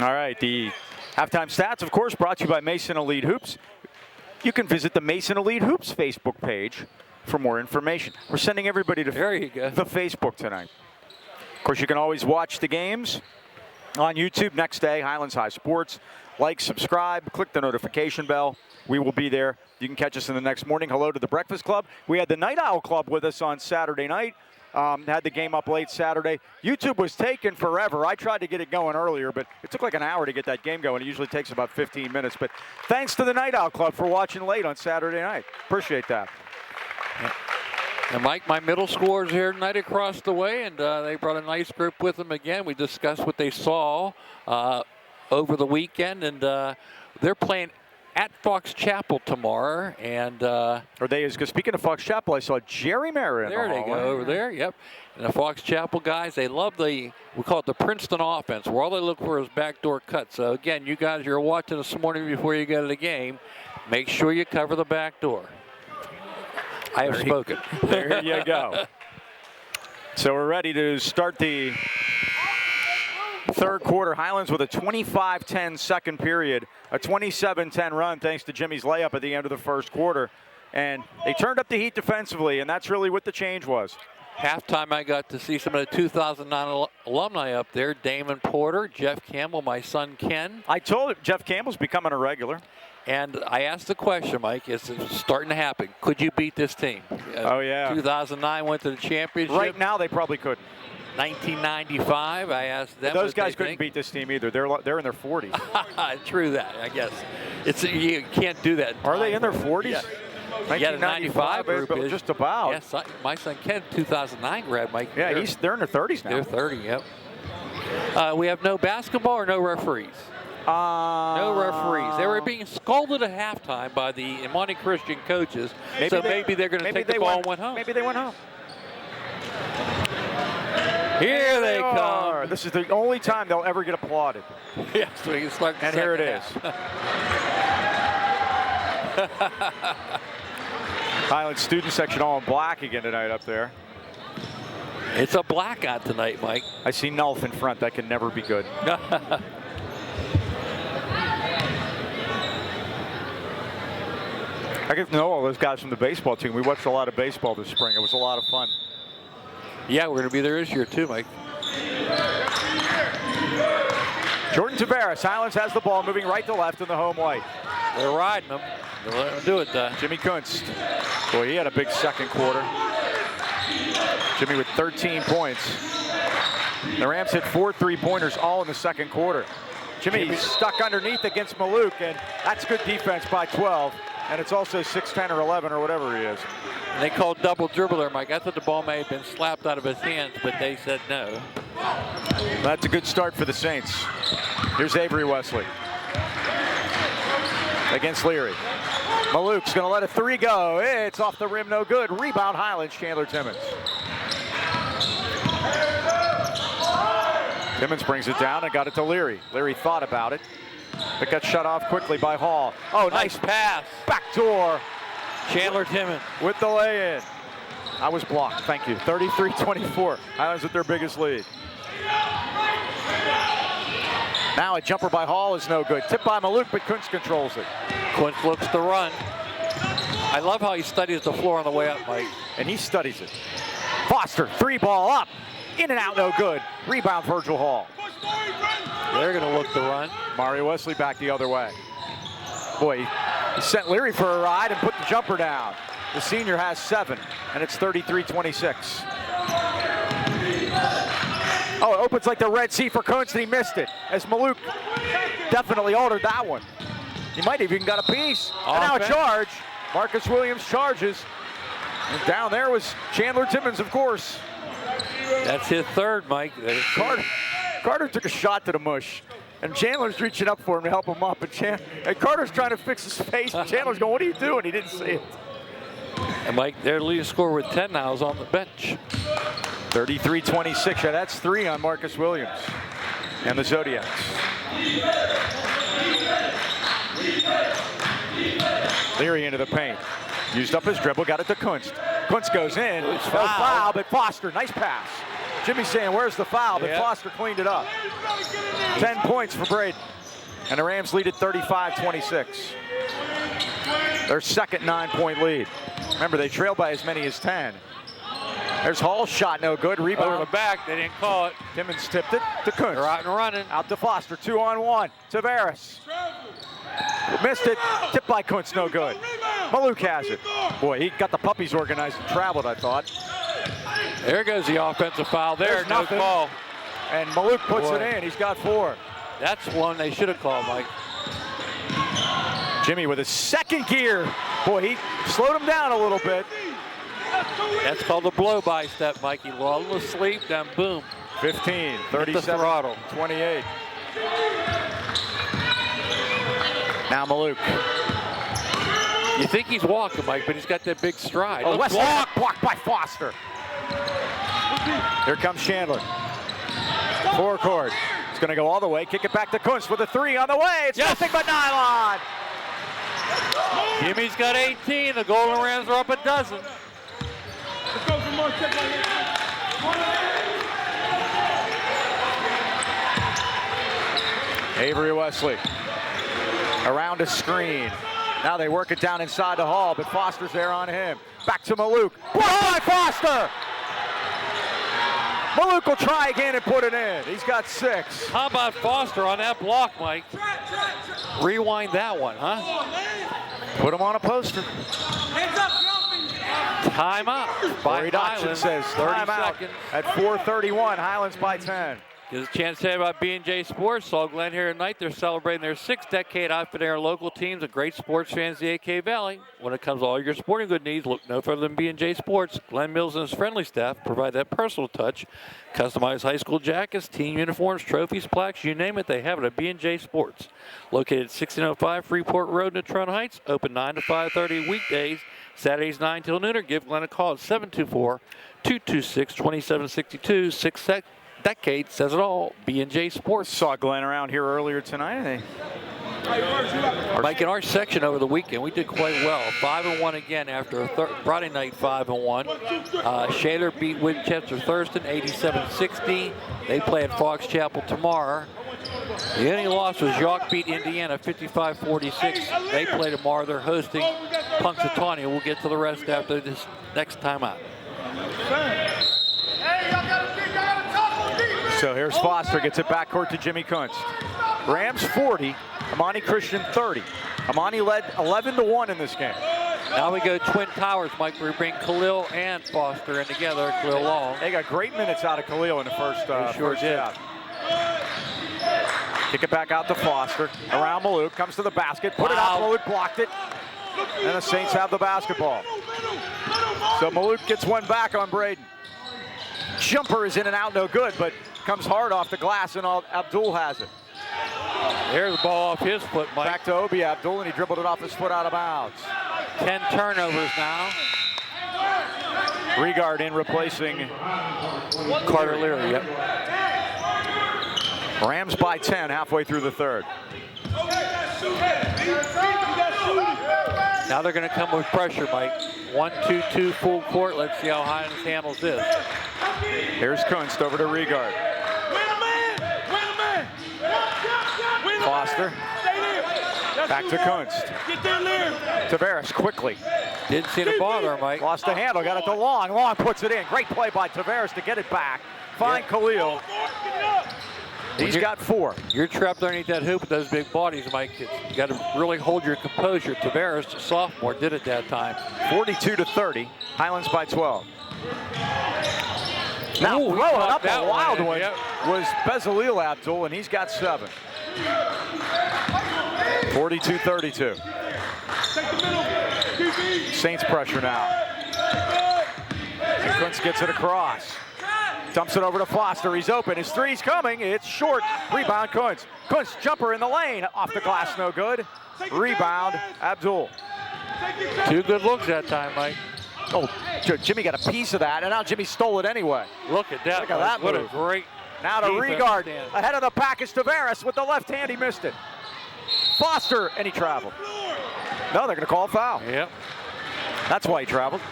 All right, the halftime stats, of course, brought to you by Mason Elite Hoops. You can visit the Mason Elite Hoops Facebook page for more information. We're sending everybody to there you go. the Facebook tonight. Of course, you can always watch the games on YouTube next day, Highlands High Sports. Like, subscribe, click the notification bell. We will be there. You can catch us in the next morning. Hello to the Breakfast Club. We had the Night Owl Club with us on Saturday night. Had the game up late Saturday. YouTube was taking forever. I tried to get it going earlier, but it took like an hour to get that game going. It usually takes about 15 minutes. But thanks to the Night Owl Club for watching late on Saturday night. Appreciate that. And Mike, my middle school is here tonight across the way, and they brought a nice group with them again. We discussed what they saw over the weekend, and they're playing at Fox Chapel tomorrow. And speaking of Fox Chapel, I saw Jerry Merritt. There they go over there. Yep. And the Fox Chapel guys, they love we call it the Princeton offense, where all they look for is backdoor cuts. So again, you guys, you're watching this morning before you go to the game. Make sure you cover the back door. I have spoken. There you go. So we're ready to start the third quarter. Highlands with a 25-10 second period, a 27-10 run thanks to Jimmy's layup at the end of the first quarter. And they turned up the heat defensively, and that's really what the change was. Halftime, I got to see some of the 2009 alumni up there. Damon Porter, Jeff Campbell, my son Ken. I told him Jeff Campbell's becoming a regular. And I asked the question, Mike, it's starting to happen. Could you beat this team? Oh, yeah. 2009 went to the championship. Right now, they probably couldn't. 1995, I asked them. Those guys couldn't beat this team either. They're in their 40s. True that, I guess. You can't do that. Are they in their 40s? Yeah. 1995 group is just about. Yes, my son Ken, 2009 grad, Mike. Yeah, they're in their 30s now. They're 30, yep. We have no basketball or no referees? No referees. They were being scolded at halftime by the Imani Christian coaches, maybe they're going to take the ball and went home. Maybe they went home. Here they come. This is the only time they'll ever get applauded. Yes, so we can start the and here it is. Highlands student section all in black again tonight up there. It's a blackout tonight, Mike. I see Nulf in front. That can never be good. I get to know all those guys from the baseball team. We watched a lot of baseball this spring. It was a lot of fun. Yeah, we're going to be there this year too, Mike. Jordan Tavares. Highlands has the ball moving right to left in the home white. They're riding them. They're letting them do it. Jimmy Kunst. Boy, he had a big second quarter. Jimmy with 13 points. The Rams hit 4 3-pointers all in the second quarter. Jimmy stuck underneath against Malouk, and that's good defense by 12. And it's also 6'10" or 11 or whatever he is. And they called double dribble there, Mike. I thought the ball may have been slapped out of his hands, but they said no. That's a good start for the Saints. Here's Avery Wesley against Leary. Malouk's going to let a 3 go. It's off the rim, no good. Rebound Highlands, Chandler Timmons. Timmons brings it down and got it to Leary. Leary thought about it, but got shut off quickly by Hall. Oh, nice pass. Backdoor. Chandler Timmons with the lay-in. I was blocked, thank you. 33-24. Highlands with their biggest lead. Now a jumper by Hall is no good. Tip by Malouk, but Kunst controls it. Kunst looks to run. I love how he studies the floor on the way up, Mike. And he studies it. Foster, 3 ball up. In and out, no good. Rebound, Virgil Hall. They're going to look to run. Mario Wesley back the other way. Boy, he sent Leary for a ride and put the jumper down. The senior has 7, and it's 33-26. Oh, it opens like the Red Sea for Kunst, and he missed it. As Malouk definitely altered that one. He might have even got a piece. And now a charge. Marcus Williams charges. And down there was Chandler Timmons, of course. That's his third, Mike. Carter took a shot to the mush. And Chandler's reaching up for him to help him up. And Carter's trying to fix his face. And Chandler's going, what are you doing? He didn't see it. And Mike, their leading scorer with 10 now is on the bench. 33-26. Yeah, that's 3 on Marcus Williams. and the Zodiacs. Leary into the paint. Used up his dribble, got it to Kunst. Kunst goes in. No foul, but Foster, nice pass. Jimmy's saying, where's the foul? But Foster cleaned it up. 10 points for Braden. And the Rams lead at 35-26. Their second 9-point lead. Remember, they trail by as many as 10. There's Hall's shot, no good. Rebound. Over the back, they didn't call it. Timmons tipped it to Kunst. They're out and running. Out to Foster, 2-on-1. Tavares. Missed it. Tipped by Kunst, no good. Maluk has it. Boy, he got the puppies organized and traveled, I thought. There goes the offensive foul there. There's No nothing. call. And Maluk puts it in. He's got 4. That's one they should have called, Mike. Jimmy with his second gear. Boy, he slowed him down a little bit. That's called a blow-by step, Mike. He lulled him to sleep, then boom. 15, Hit the 37, throttle. 28. Now Maluk. You think he's walking, Mike, but he's got that big stride. Oh, Let's Wesley walk. blocked by Foster. Here comes Chandler. Forecourt. He's going to go all the way. Kick it back to Kunst with a 3 on the way. It's nothing but nylon. Jimmy's got 18. The Golden Rams are up a dozen. Avery Wesley around a screen. Now they work it down inside the Hall, but Foster's there on him. Back to Maluk. Blocked by Foster. Maluk will try again and put it in. He's got 6. How about Foster on that block, Mike? Rewind that one, huh? Put him on a poster. Timeout by Corey Dotson Highlands. says 30 timeout seconds. at 4:31. Highlands by 10. Gives a chance to say about B&J Sports. Saw Glenn here tonight. They're celebrating their 6th decade outfitting our local teams of great sports fans in the AK Valley. When it comes to all your sporting good needs, look no further than B&J Sports. Glenn Mills and his friendly staff provide that personal touch. Customized high school jackets, team uniforms, trophies, plaques, you name it, they have it at B&J Sports. Located at 1605 Freeport Road in Natrona Heights. Open 9 to 5:30 weekdays. Saturdays 9 till noon, or give Glenn a call at 724-226-2762. 6 decade says it all. B&J Sports. Saw Glenn around here earlier tonight. Mike, in our section over the weekend, we did quite well. 5-1 again after a Friday night 5-1. Shaler beat Winchester Thurston 87-60. They play at Fox Chapel tomorrow. The only loss was York beat Indiana 55-46. They play tomorrow. They're hosting Punxsutawney. We'll get to the rest after this next time out. So here's Foster, gets it backcourt to Jimmy Kunst. Rams 40, Imani Christian 30. Imani led 11-1 in this game. Now we go Twin Towers, Mike. We bring Khalil and Foster in together. Khalil Long. They got great minutes out of Khalil in the first half. Kick it back out to Foster. Around Maluk, comes to the basket. Put it out, Maluk blocked it. And the Saints have the basketball. So Maluk gets one back on Braden. Jumper is in and out, no good, but comes hard off the glass, and Abdul has it. There's the ball off his foot, Mike. Back to Obi Abdul, and he dribbled it off his foot out of bounds. 10 turnovers now. Regard in, replacing Carter Leary. Yep. Rams by 10 halfway through the third. Now they're going to come with pressure, Mike. 1-2-2 full court. Let's see how Highlands handles this. Here's Kunst over to Regard. Foster. Back to Kunst. Tavares quickly. Didn't see the bother him, Mike. Lost the handle, got it to Long. Long puts it in. Great play by Tavares to get it back. Find Khalil. He's got 4. You're trapped underneath that hoop with those big bodies, Mike. You got to really hold your composure. Tavares, the sophomore, did it that time. 42-30. Highlands by 12. Now Ooh, throwing up a wild one yep. was Bezalel Abdul, and he's got 7. 42-32. Saints pressure now. And Kunst gets it across. Dumps it over to Foster. He's open. His three's coming. It's short. Rebound Kunst. Kunst jumper in the lane. Off the glass, no good. Rebound Abdul. 2 good looks that time, Mike. Oh, Jimmy got a piece of that, and now Jimmy stole it anyway. Look at that. Look at that What move. a great Now to Regard. Ahead of the pack is Tavares with the left hand. He missed it. Foster, and he traveled. No, they're going to call a foul. Yep. That's why he traveled.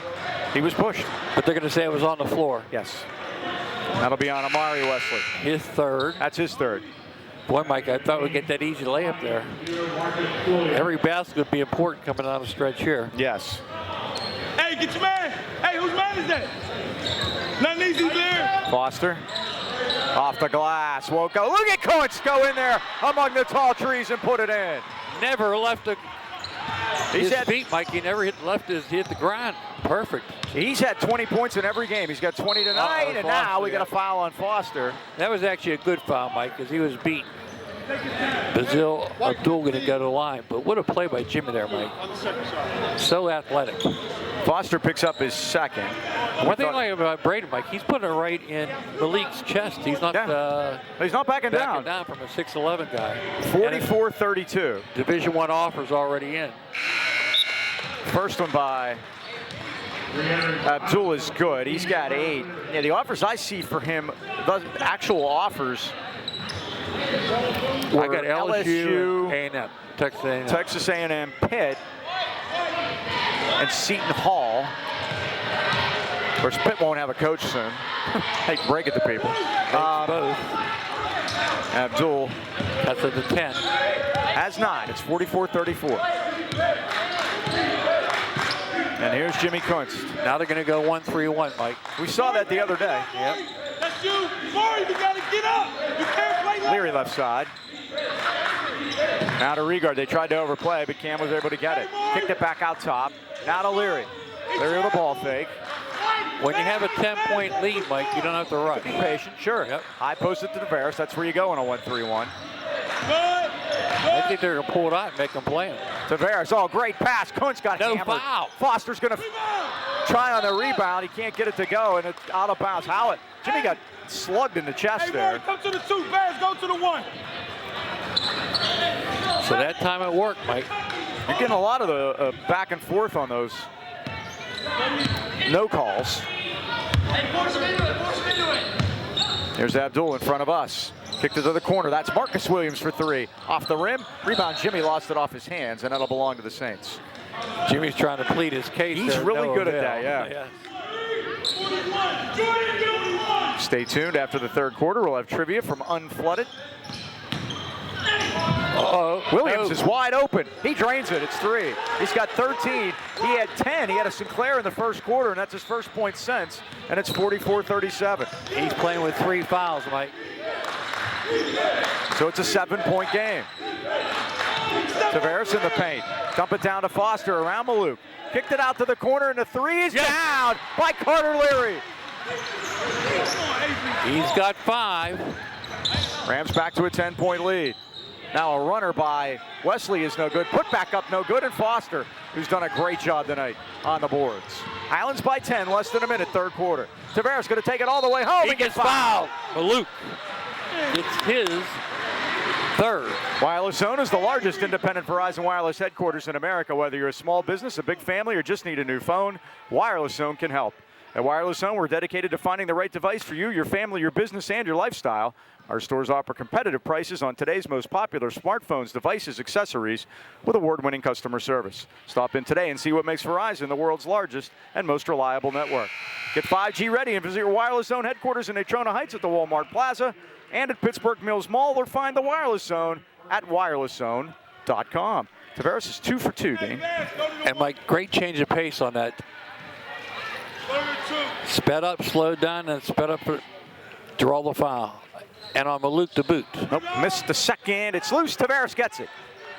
He was pushed. But they're going to say it was on the floor. Yes. That'll be on Amari Wesley. His third. That's his third. Boy, Mike, I thought we'd get that easy layup there. Every basket would be important coming down the stretch here. Yes. Hey, get your man. Hey, whose man is that? Nothing easy there. Foster. Off the glass. Won't go. Look at Kuntz go in there among the tall trees and put it in. Never left his had feet, Mike. He never hit the ground. Perfect. He's had 20 points in every game. He's got 20 tonight, and now we got a foul on Foster. That was actually a good foul, Mike, because he was beat. Bazil Abdul going to go to the line, but what a play by Jimmy there, Mike. So athletic. Foster picks up his second. One thing I like about Braden, Mike, he's putting it right in Malik's chest. He's not he's not backing down from a 6'11" guy. 44-32. Division I offers already in. First one by Abdul is good. He's got 8. Yeah, the offers I see for him, the actual offers, I got LSU, A&M, Texas A&M. Texas A&M, Pitt, and Seton Hall. Of course, Pitt won't have a coach soon. Hate to break it to people. Both. Abdul. That's at the 10. Has 9. It's 44-34. And here's Jimmy Kuntz. Now they're going to go 1-3-1, Mike. We saw that the other day. Yep. That's you. Maury, you got to get up. You can't play like Leary left side. Now to Regard. They tried to overplay, but Cam was able to get it. Kicked it back out top. Now to Leary. Leary with a ball fake. When you have a 10-point lead, Mike, you don't have to rush. Be patient, sure. Yep. High posted to Tavares. That's where you go in a 1-3-1. I think they're going to pull it out and make them play him. Tavares, great pass. Kuntz got No hammered. foul. Foster's going to try on the rebound. He can't get it to go, and it's out of bounds. Howlett. Jimmy got slugged in the chest there. Come to the 2. Bears, go to the 1. So that time it worked, Mike. You're getting a lot of the back and forth on those no calls. Here's Abdul in front of us. Kicked it to the corner. That's Marcus Williams for 3. Off the rim. Rebound. Jimmy lost it off his hands, and that'll belong to the Saints. Jimmy's trying to plead his case. He's really good at that, yeah. Stay tuned. After the third quarter, we'll have trivia from Unflooded. Williams is wide open. He drains it. It's 3. He's got 13. He had 10. He had a Sinclair in the first quarter, and that's his first point since. And it's 44-37. He's playing with 3 fouls, Mike. So it's a 7-point game. Tavares in the paint. Dump it down to Foster around Maluk. Kicked it out to the corner, and the 3 is down by Carter Leary. He's got 5. Rams back to a 10-point lead. Now a runner by Wesley is no good. Put back up no good, and Foster, who's done a great job tonight on the boards. Highlands by 10, less than a minute, third quarter. Tavares going to take it all the way home. He gets fouled. Maluk. It's his 3rd. Wireless Zone is the largest independent Verizon wireless headquarters in America. Whether you're a small business, a big family, or just need a new phone, Wireless Zone can help. At Wireless Zone, we're dedicated to finding the right device for you, your family, your business, and your lifestyle. Our stores offer competitive prices on today's most popular smartphones, devices, accessories, with award-winning customer service. Stop in today and see what makes Verizon the world's largest and most reliable network. Get 5G ready and visit your Wireless Zone headquarters in Natrona Heights at the Walmart Plaza and at Pittsburgh Mills Mall, or find the Wireless Zone at wirelesszone.com. Tavares is 2 for 2, Dean. And Mike, great change of pace on that. Sped up, slowed down, and sped up for draw the foul. And on Maluk to boot. Nope, missed the second. It's loose. Tavares gets it.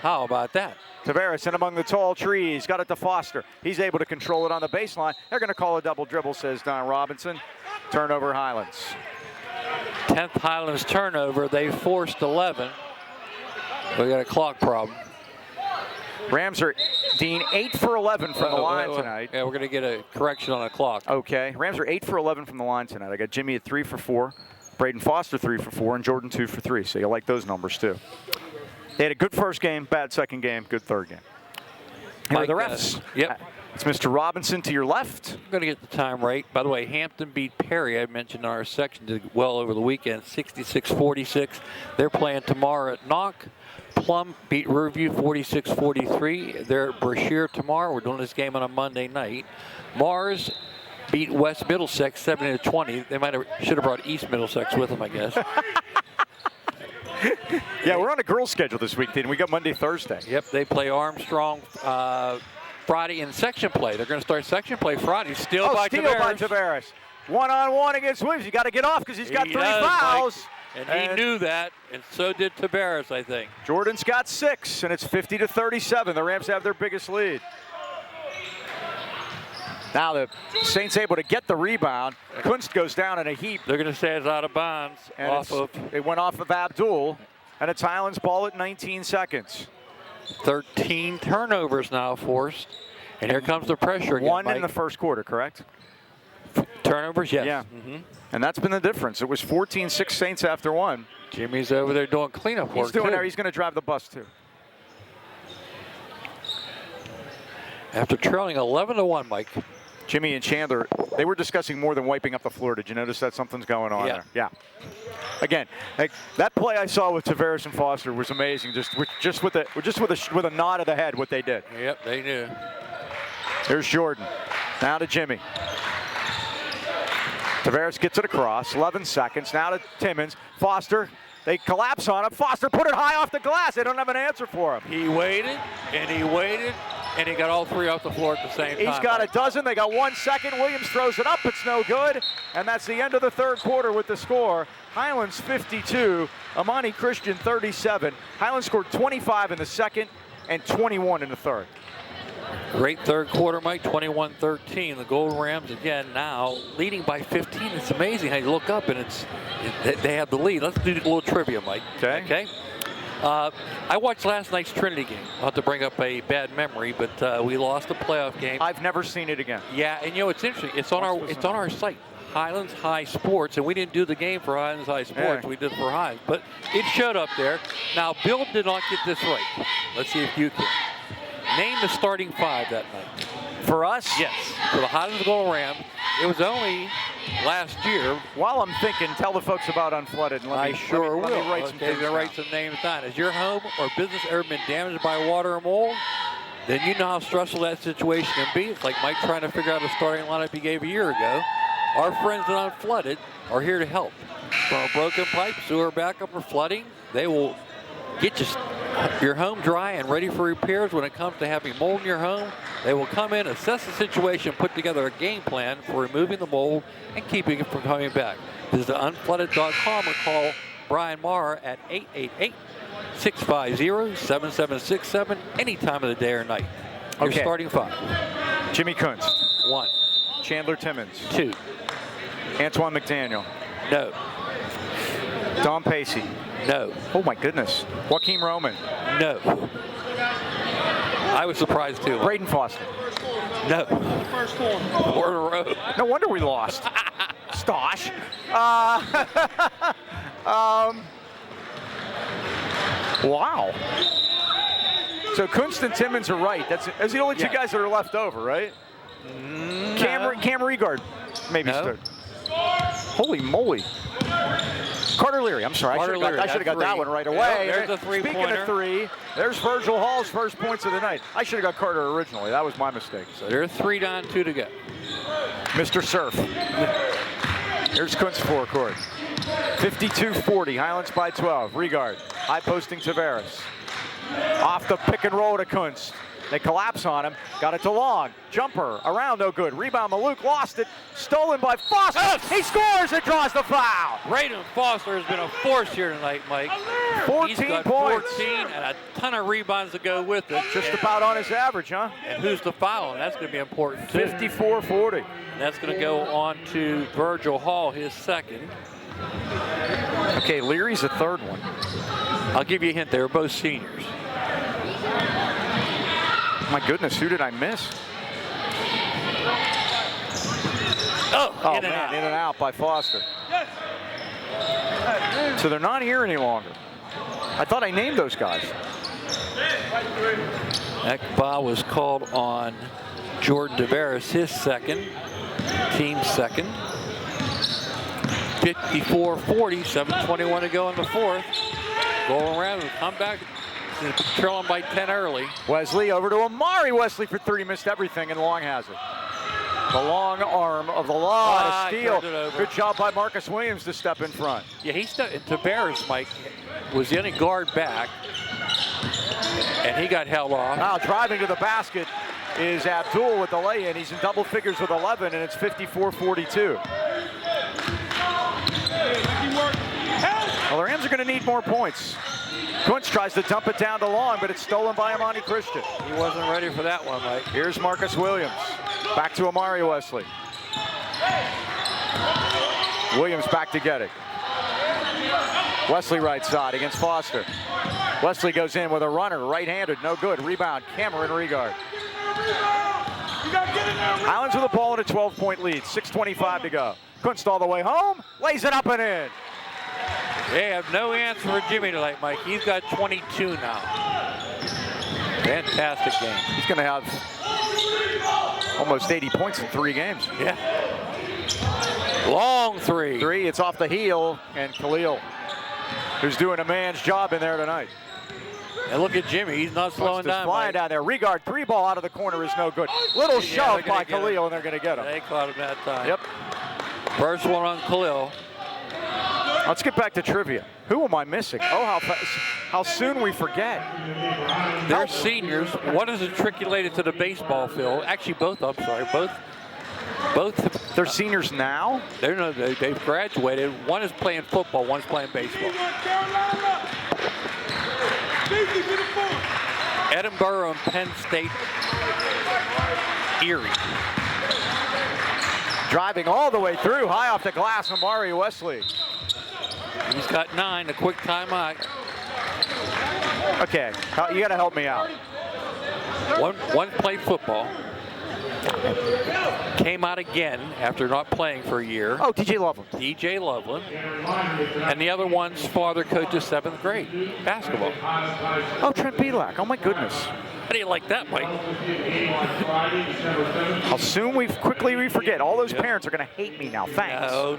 How about that? Tavares in among the tall trees. Got it to Foster. He's able to control it on the baseline. They're going to call a double dribble, says Don Robinson. Turnover, Highlands. 10th Highlands turnover. They forced 11. We got a clock problem. Rams are, Dean, 8 for 11 from the line tonight. Yeah, we're going to get a correction on the clock. Okay. Rams are 8 for 11 from the line tonight. I got Jimmy at 3 for 4. Braden Foster 3 for 4, and Jordan 2 for 3. So you like those numbers too. They had a good first game, bad second game, good third game. Here are the refs. It's Mr. Robinson to your left. I'm going to get the time right. By the way, Hampton beat Perry. I mentioned in our section, did well over the weekend, 66-46. They're playing tomorrow at Knock. Plum beat Riverview 46-43. They're at Brashear tomorrow. We're doing this game on a Monday night. Mars beat West Middlesex 70-20. They should have brought East Middlesex with them, I guess. Yeah, we're on a girls' schedule this week, we got Monday, Thursday. Yep, they play Armstrong Friday in section play. They're going to start section play Friday. Steal by Tavares. One-on-one against Williams. You got to get off because he's got 3 fouls. Mike. And he knew that, and so did Tavares, I think. Jordan's got 6, and it's 50-37. The Rams have their biggest lead. Now the Saints able to get the rebound. Kunst goes down in a heap. They're going to say it's out of bounds. It went off of Abdul, and it's Highlands ball at 19 seconds. 13 turnovers now forced, and here comes the pressure again, One Mike. in the first quarter, correct? Turnovers, yes. Yeah. And that's been the difference. It was 14-6 Saints after 1. Jimmy's over there doing cleanup work, He's doing there. He's going to drive the bus, too. After trailing 11-1, Mike. Jimmy and Chandler, they were discussing more than wiping up the floor. Did you notice that something's going on there? Yeah. Again, that play I saw with Tavares and Foster was amazing. Just with a nod of the head, what they did. Yep, they knew. There's Jordan. Now to Jimmy. Tavares gets it across. 11 seconds. Now to Timmons. Foster. They collapse on him. Foster put it high off the glass. They don't have an answer for him. He waited, and he waited, and he got all 3 off the floor at the same time. He's got a dozen. They got 1 second. Williams throws it up. It's no good. And that's the end of the third quarter with the score. Highlands 52, Imani Christian 37. Highlands scored 25 in the second and 21 in the third. Great third quarter, Mike, 21-13. The Golden Rams, again, now leading by 15. It's amazing how you look up and they have the lead. Let's do a little trivia, Mike. Okay. I watched last night's Trinity game. I'll have to bring up a bad memory, but we lost a playoff game. I've never seen it again. Yeah, and you know, it's interesting. It's on our site, Highlands High Sports, and we didn't do the game for Highlands High Sports. Yeah. We did it for Highlands, but it showed up there. Now, Bill did not get this right. Let's see if you can. Name the starting 5 that night. For us? Yes, for the Highlands Golden Rams. It was only last year. While I'm thinking, tell the folks about Unflooded. And let me write some things down. Write some names down. Has your home or business ever been damaged by water or mold? Then you know how stressful that situation can be. It's like Mike trying to figure out a starting lineup he gave a year ago. Our friends at Unflooded are here to help. From a broken pipe, sewer backup, or flooding, they will get your home dry and ready for repairs. When it comes to having mold in your home, they will come in, assess the situation, put together a game plan for removing the mold and keeping it from coming back. Visit unflooded.com or call Brian Maher at 888-650-7767 any time of the day or night. Your starting 5. Jimmy Kunst. 1. Chandler Timmons. 2. Antoine McDaniel. No. Don Pacey. No. Oh my goodness. Joaquin Roman. No. I was surprised too. Braden Foster. No. 4 in a row. No wonder we lost. Stosh. Wow. So Kunst and Timmons are right. That's the only 2 guys that are left over, right? Cam Regard maybe stood. Holy moly. Carter Leary, I'm sorry. I should have got that one right away. Yeah, there's a 3-pointer. Speaking of 3, there's Virgil Hall's first points of the night. I should have got Carter originally. That was my mistake. So there's 3 down, 2 to go. Mr. Surf. Here's Kunst forecourt. 52-40, Highlands by 12. Regard, high posting Tavares. Off the pick and roll to Kunst. They collapse on him. Got it to Long. Jumper around, no good. Rebound, Maluk lost it. Stolen by Foster. He scores and draws the foul. Braden Foster has been a force here tonight, Mike. 14 He's got points. 14 and a ton of rebounds to go with it. Just about on his average, huh? And who's the foul? And that's going to be important too. 54-40. That's going to go on to Virgil Hall, his second. Okay, Leary's the third one. I'll give you a hint. They were both seniors. My goodness, who did I miss? In and out by Foster. So they're not here any longer. I thought I named those guys. That foul was called on Jordan Tavares, his second, team second. 54-40, 7:21 to go in the fourth. Going around and come back, trailing by 10 early. Wesley over to Amari. Wesley for three, missed everything, and Long has it. The long arm of the law to steal. Good job by Marcus Williams to step in front. Yeah, he stepped. Tavares, Mike, was in a guard back, and he got held off. Now driving to the basket is Abdul with the lay-in. He's in double figures with 11, and it's 54-42. Well, the Rams are going to need more points. Kuntz tries to dump it down to Long, but it's stolen by Imani Christian. He wasn't ready for that one, Mike. Here's Marcus Williams. Back to Amari Wesley. Williams back to get it. Wesley right side against Foster. Wesley goes in with a runner, right-handed, no good. Rebound, Cameron Regard. Highlands with the ball in a 12-point lead, 6:25 to go. Kunst all the way home, lays it up and in. They have no answer for Jimmy tonight, Mike. He's got 22 now. Fantastic game. He's going to have almost 80 points in 3 games. Yeah. Long three. It's off the heel, and Khalil, who's doing a man's job in there tonight. And look at Jimmy. He's not slowing down. Flying down there. Regard, 3 ball out of the corner is no good. Little shove by Khalil, and they're going to get him. They caught him that time. Yep. First one on Khalil. Let's get back to trivia. Who am I missing? Oh, how soon we forget. They're seniors. One is matriculated to the baseball field. Actually, both. I'm sorry, both. They're seniors now. They've graduated. One is playing football. One's playing baseball. Edinburgh and Penn State. Erie. Driving all the way through, high off the glass, Amari Wesley. He's got 9, a quick timeout. Okay, you got to help me out. One played football. Came out again after not playing for a year. Oh, DJ Loveland. DJ Loveland. And the other one's father coaches 7th grade basketball. Oh, Trent Belak. Oh, my goodness. How do you like that, Mike? How soon we forget. All those parents are going to hate me now. Thanks. No.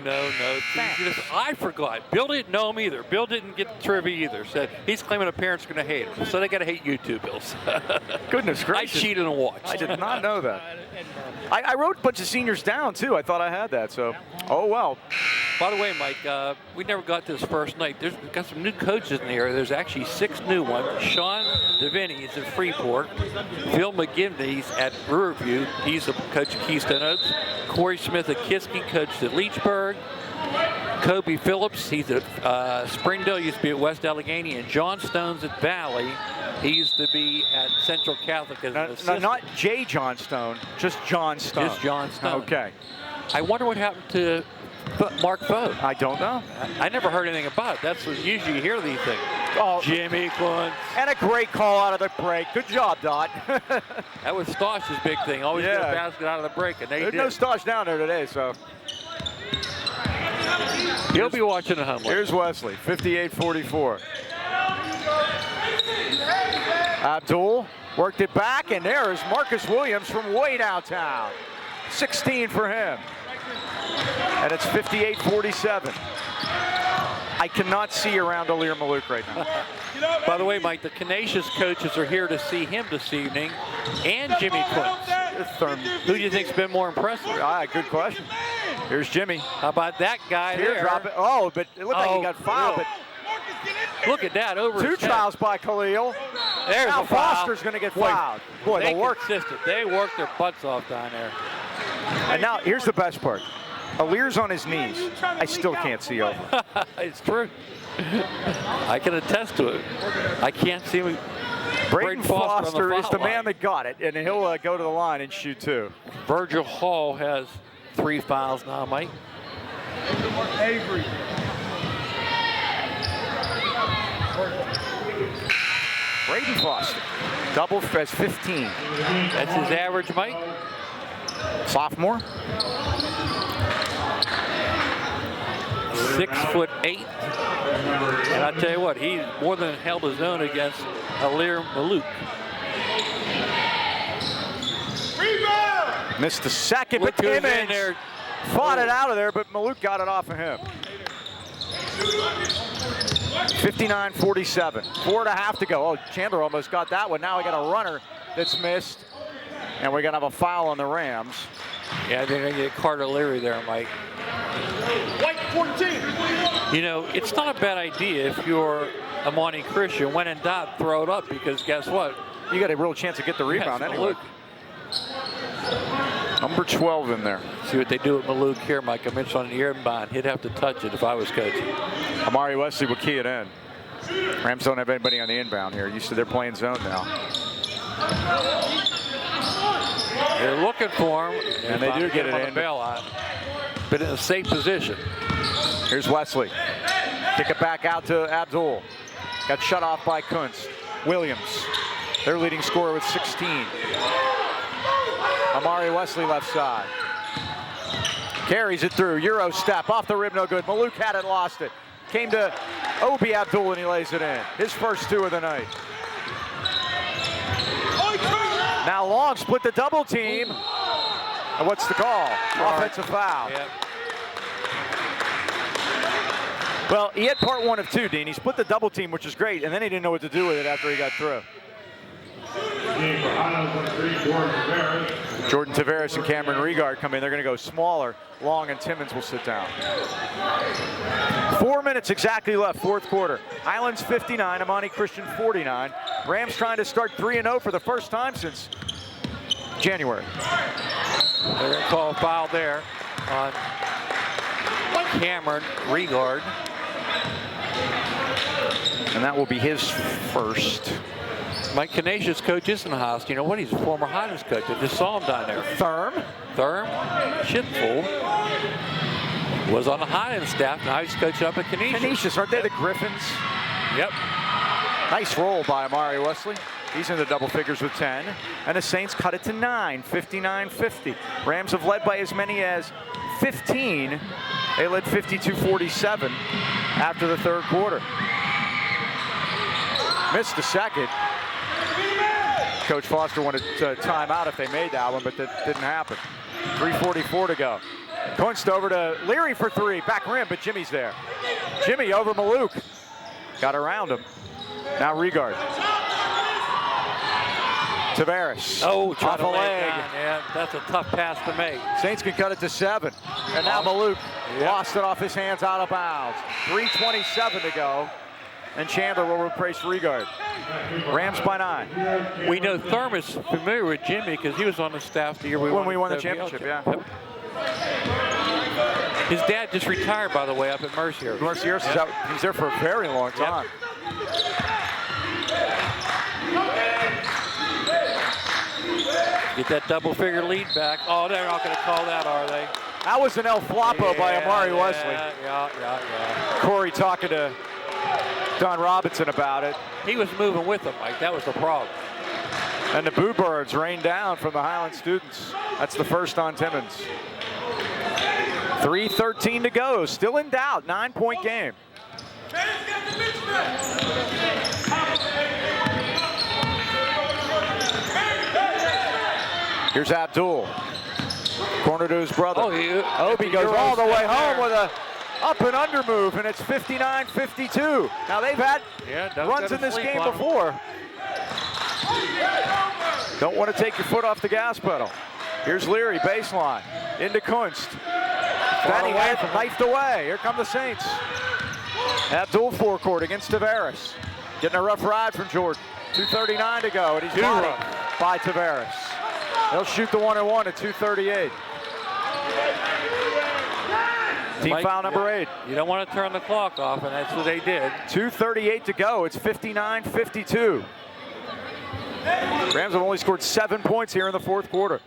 I forgot. Bill didn't know him either. Bill didn't get the trivia either. Said he's claiming the parents are going to hate him. So they got to hate you too, Bills. Goodness gracious. I cheated and watched. I did not know that. I wrote a bunch of seniors down, too. I thought I had that, so. Oh, well. By the way, Mike, we never got this first night. We've got some new coaches in the area. There's actually 6 new ones. Sean DeVinny is at Freeport. Phil McGivney's at Riverview. He's the coach of Keystone Oaks. Corey Smith at Kiski, coached at Leechburg. Kobe Phillips, he's at Springdale, used to be at West Allegheny. And John Stone's at Valley. He used to be at Central Catholic as an assistant. Not J. John Stone, just John Stone. Just John Stone. Okay. I wonder what happened to Mark Foe. I don't know. I never heard anything about it. That's what usually you hear these things. Oh, Jimmy Kuntz. And a great call out of the break. Good job, Dot. That was Stosh's big thing. Always get a basket out of the break, and There's no Stosh down there today, so. He'll be watching at home. Here's Wesley, 58-44. Abdul worked it back, and there is Marcus Williams from way downtown. 16 for him. And it's 58-47. I cannot see around Alir Malouk right now. By the way, Mike, the Canisius coaches are here to see him this evening, and Jimmy Kuntz. Who do you think's been more impressive? Good question. Here's Jimmy. How about that guy there? Drop it. Oh, but it looked like he got fouled. But look at that, over 2 trials by Khalil. There's now a foul. Foster's going to get fouled. Boy, they the work. consistent. They work their butts off down there. And now here's the best part. Alir's on his knees. I still can't see over. It's true. I can attest to it. I can't see him. Braden Foster is the man that got it, and he'll go to the line and shoot 2. Virgil Hall has 3 fouls now, Mike. Avery. Braden Foster, double as 15. That's his average, Mike. Sophomore. 6'8". And I tell you what, he more than held his own against Alir Malouk. Rebound! Missed the second, Look but who's in Timmons there. fought it out of there, but Maluk got it off of him. 59-47, 4.5 to go. Oh, Chandler almost got that one. Now we got a runner that's missed, and we're gonna have a foul on the Rams. Yeah, they're gonna get Carter Leary there, Mike. White 14. You know, it's not a bad idea if you're Imani Christian. When in doubt, throw it up, because guess what? You got a real chance to get the rebound Yes, anyway. Number 12 in there. See what they do with Maluk here, Mike. I mentioned on the inbound. He'd have to touch it if I was coaching. Amari Wesley will key it in. Rams don't have anybody on the inbound here. Used to they're playing zone now. They're looking for him, And they do get it on in. the bailout. But in a safe position. Here's Wesley. Kick it back out to Abdul. Got shut off by Kunst. Williams, their leading scorer with 16. Amari Wesley left side. Carries it through. Euro step. Off the rim, no good. Maluk had it, lost it. Came to Obi Abdul, and he lays it in. His first 2 of the night. Now Long split the double team. And what's the call? Offensive foul. Yep. Well, he had part 1 of 2, Dean. He split the double team, which is great, and then he didn't know what to do with it after he got through. Jordan Tavares and Cameron Regard come in. They're going to go smaller. Long and Timmons will sit down. 4 minutes exactly left, fourth quarter. Highlands 59, Imani Christian 49. Rams trying to start 3-0 for the first time since January. They're going to call a foul there on Cameron Regard. And that will be his first. Mike Canisius' coach isn't Haas. You know what? He's a former Highlands coach. I just saw him down there. Thurm. Shitful. Was on the Highlands staff. Now he's coaching up at Canisius. Canisius, aren't they the Griffins? Yep. Nice roll by Amari Wesley. He's in the double figures with 10. And the Saints cut it to 9, 59-50. Rams have led by as many as 15. They led 52-47 after the third quarter. Missed the second. Coach Foster wanted to time out if they made that one, but that didn't happen. 3:44 to go. Kunst over to Leary for 3. Back rim, but Jimmy's there. Jimmy over Maluk. Got around him. Now Regard. Tavares. Oh, off trying a to lay it leg. down. Yeah, that's a tough pass to make. Saints can cut it to 7. And now Maluk lost it off his hands out of bounds. 3:27 to go. And Chandler will replace Regard. Rams by 9. We know Thurm is familiar with Jimmy because he was on the staff the year we won the championship, yeah. Yep. His dad just retired, by the way, up at Mercier. Mercier, he's there for a very long time. Get that double-figure lead back. Oh, they're not going to call that, are they? That was an El Flapo by Amari Wesley. Yeah. Corey talking to Don Robinson about it. He was moving with them, Mike. That was the problem. And the Boo Birds rain down from the Highland students. That's the first on Timmons. 3:13 to go. Still in doubt. 9-point game. Here's Abdul. Corner to his brother. Obi goes all the way home with a up and under move, and it's 59-52. Now they've had runs in this game before. Don't want to take your foot off the gas pedal. Here's Leary, baseline, into Kunst. Danny had knifed away. Here come the Saints. Abdul forecourt against Tavares. Getting a rough ride from Jordan. 2:39 to go, and he's bodied by Tavares. They'll shoot the 1-and-1 at 2:38. Team foul number 8. You don't want to turn the clock off, and that's what they did. 2:38 to go. It's 59-52. Rams have only scored 7 points here in the fourth quarter.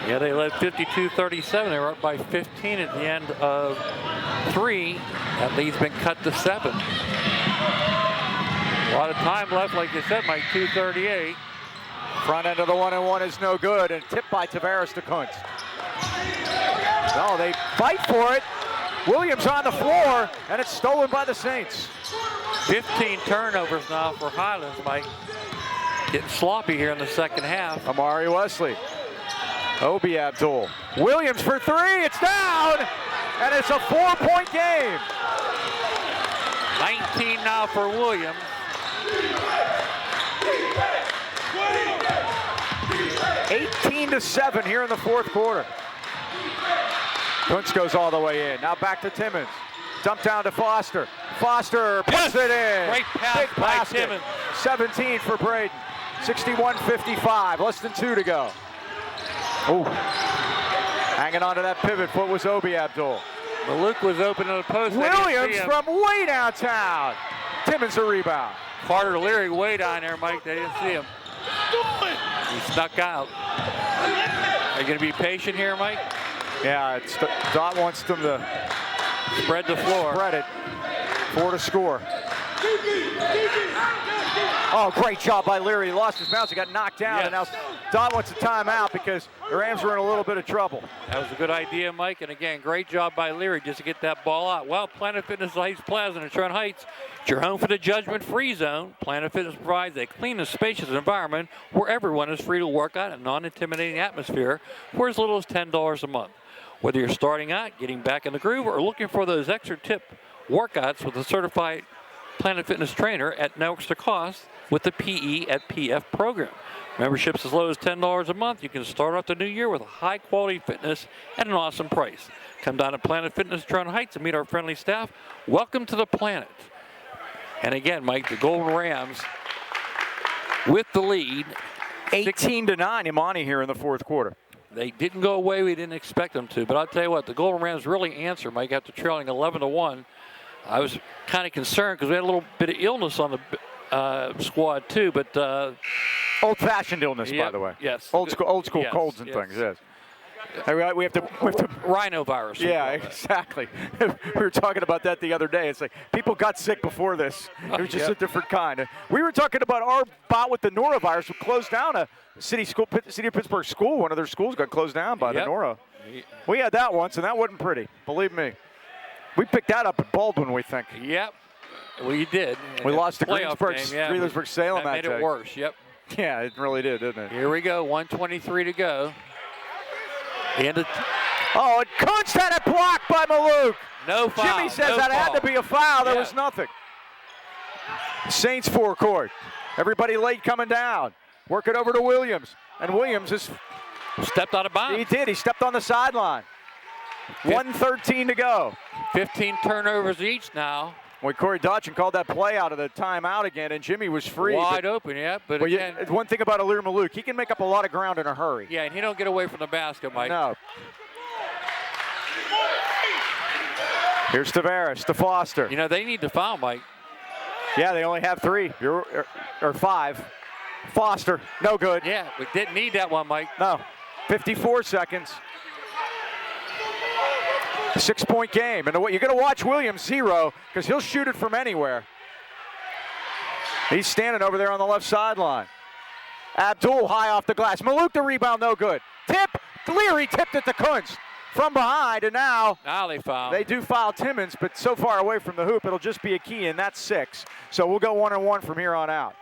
Yeah, they led 52-37. They were up by 15 at the end of 3. That lead's been cut to 7. A lot of time left, like you said, Mike. 2:38. Front end of the 1-and-1 is no good, and tipped by Tavares to Kunst. No, they fight for it. Williams on the floor, and it's stolen by the Saints. 15 turnovers now for Highlands, Mike. Getting sloppy here in the second half. Amari Wesley. Obi Abdul. Williams for three, it's down, and it's a 4-point game. 19 now for Williams. 18-7 here in the fourth quarter. Kuntz goes all the way in. Now back to Timmons. Dump down to Foster. Foster puts it in. Great pass Big by basket. Timmons. 17 for Braden. 61-55. Less than 2 to go. Oh, hanging on to that pivot foot was Obi Abdul. Maluk was open in the post. Williams from way downtown. Timmons a rebound. Carter Leary way down there, Mike. They didn't see him. He snuck out. Are you going to be patient here, Mike? Yeah, Dot wants them to Spread the floor. spread it. 4 to score. Oh, great job by Leary. He lost his bounce. He got knocked down, and now Dot wants a timeout because the Rams were in a little bit of trouble. That was a good idea, Mike. And again, great job by Leary just to get that ball out. Well, Planet Fitness Heights Plaza in Trent Heights, it's your home for the judgment-free zone. Planet Fitness provides a clean and spacious environment where everyone is free to work out in a non-intimidating atmosphere for as little as $10 a month. Whether you're starting out, getting back in the groove, or looking for those extra tip workouts with a certified Planet Fitness trainer at no extra cost with the PE at PF program. Memberships as low as $10 a month. You can start off the new year with high quality fitness at an awesome price. Come down to Planet Fitness Trent Heights and meet our friendly staff. Welcome to the planet. And again, Mike, the Golden Rams with the lead. 18-9, Imani here in the fourth quarter. They didn't go away. We didn't expect them to. But I'll tell you what, the Golden Rams really answered, Mike, after trailing 11-1. I was kind of concerned because we had a little bit of illness on the squad too, but Old-fashioned illness, by the way. Yes. Old school Yes, colds and yes. things. Yes. We have to. Rhinovirus. Yeah, exactly. We were talking about that the other day. It's like people got sick before this. It was just a different kind. We were talking about our bout with the norovirus, who closed down a city of Pittsburgh school. One of their schools got closed down by the noro. We had that once, and that wasn't pretty. Believe me. We picked that up at Baldwin, we think. Yep. We did. We lost to Greensburg Salem that made day. it worse. Yep. Yeah, it really did, didn't it? Here we go. 1:23 to go. And Oh, and Kuntz had it blocked by Maluk. no foul. Jimmy says no that foul. had to be a foul. There Yeah. was nothing. Saints forecourt. Everybody late coming down. Work it over to Williams. And Williams is. Stepped out of bounds. He did. He stepped on the sideline. 1:13 to go. 15 turnovers each now. Well, Corey Dodson called that play out of the timeout again, and Jimmy was free. Wide open, yeah. But well, again, one thing about Alir Maluk, he can make up a lot of ground in a hurry. yeah, and he don't get away from the basket, Mike. No. Here's Tavares to Foster. You know, they need to foul, Mike. Yeah, they only have 3 or 5. Foster, no good. Yeah, we didn't need that one, Mike. No, 54 seconds. 6-point game. And you're going to watch Williams 0 because he'll shoot it from anywhere. He's standing over there on the left sideline. Abdul high off the glass. Maluk the rebound, no good. Tip, Leary tipped it to Kuntz from behind, and now they foul. they do foul Timmons, but so far away from the hoop, it'll just be a key, and that's 6. So we'll go 1-on-1 from here on out.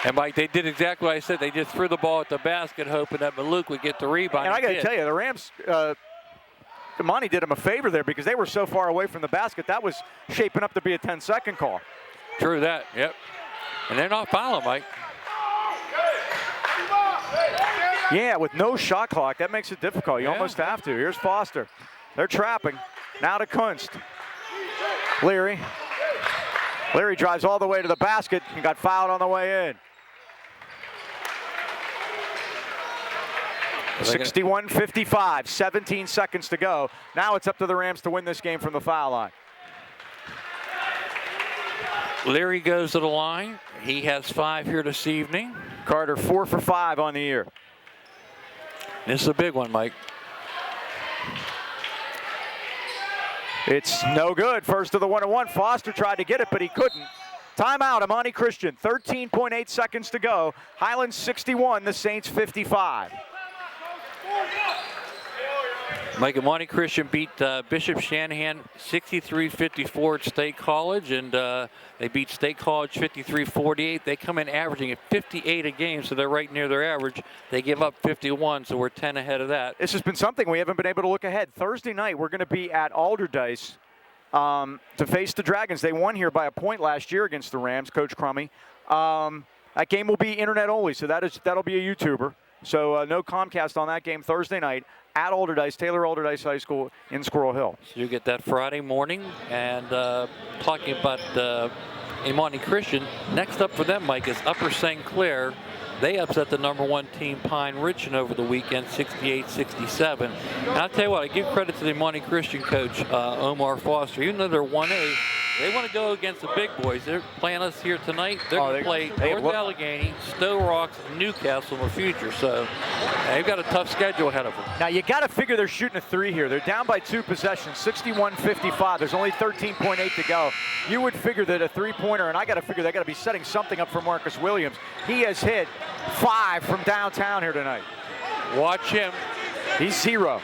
And Mike, they did exactly what I said. They just threw the ball at the basket, hoping that Maluk would get the rebound. And I got to tell you, the Rams, Imani did him a favor there because they were so far away from the basket. That was shaping up to be a 10-second call. True that, yep. And they're not fouling, Mike. Yeah, with no shot clock, that makes it difficult. You almost have to. Here's Foster. They're trapping. Now to Kunst. Leary. Leary drives all the way to the basket and got fouled on the way in. 61-55, 17 seconds to go. Now it's up to the Rams to win this game from the foul line. Leary goes to the line. He has 5 here this evening. Carter 4 for 5 on the year. This is a big one, Mike. It's no good. First of the 1-on-1. Foster tried to get it, but he couldn't. Timeout, Imani Christian. 13.8 seconds to go. Highlands 61, the Saints 55. Mike, Imani Christian beat Bishop Shanahan 63-54 at State College, and they beat State College 53-48. They come in averaging at 58 a game, so they're right near their average. They give up 51, so we're 10 ahead of that. This has been something we haven't been able to look ahead. Thursday night, we're going to be at Alderdice to face the Dragons. They won here by a point last year against the Rams, Coach Crummy. That game will be internet only, so that'll be a YouTuber. So no Comcast on that game Thursday night at Alderdice, Taylor Alderdice High School in Squirrel Hill. So you get that Friday morning. And talking about Imani Christian, next up for them, Mike, is Upper St. Clair. They upset the #1 team, Pine Richmond, over the weekend, 68-67. And I'll tell you what, I give credit to the Imani Christian coach, Omar Foster. Even though they're 1A, they want to go against the big boys. They're playing us here tonight. They're going to play North Allegheny, Stowe Rocks, and Newcastle in the future. So they've got a tough schedule ahead of them. Now, you got to figure they're shooting a 3 here. They're down by 2 possessions, 61-55. There's only 13.8 to go. You would figure that a 3-pointer, and I got to figure they got to be setting something up for Marcus Williams. He has hit 5 from downtown here tonight. Watch him. He's 0.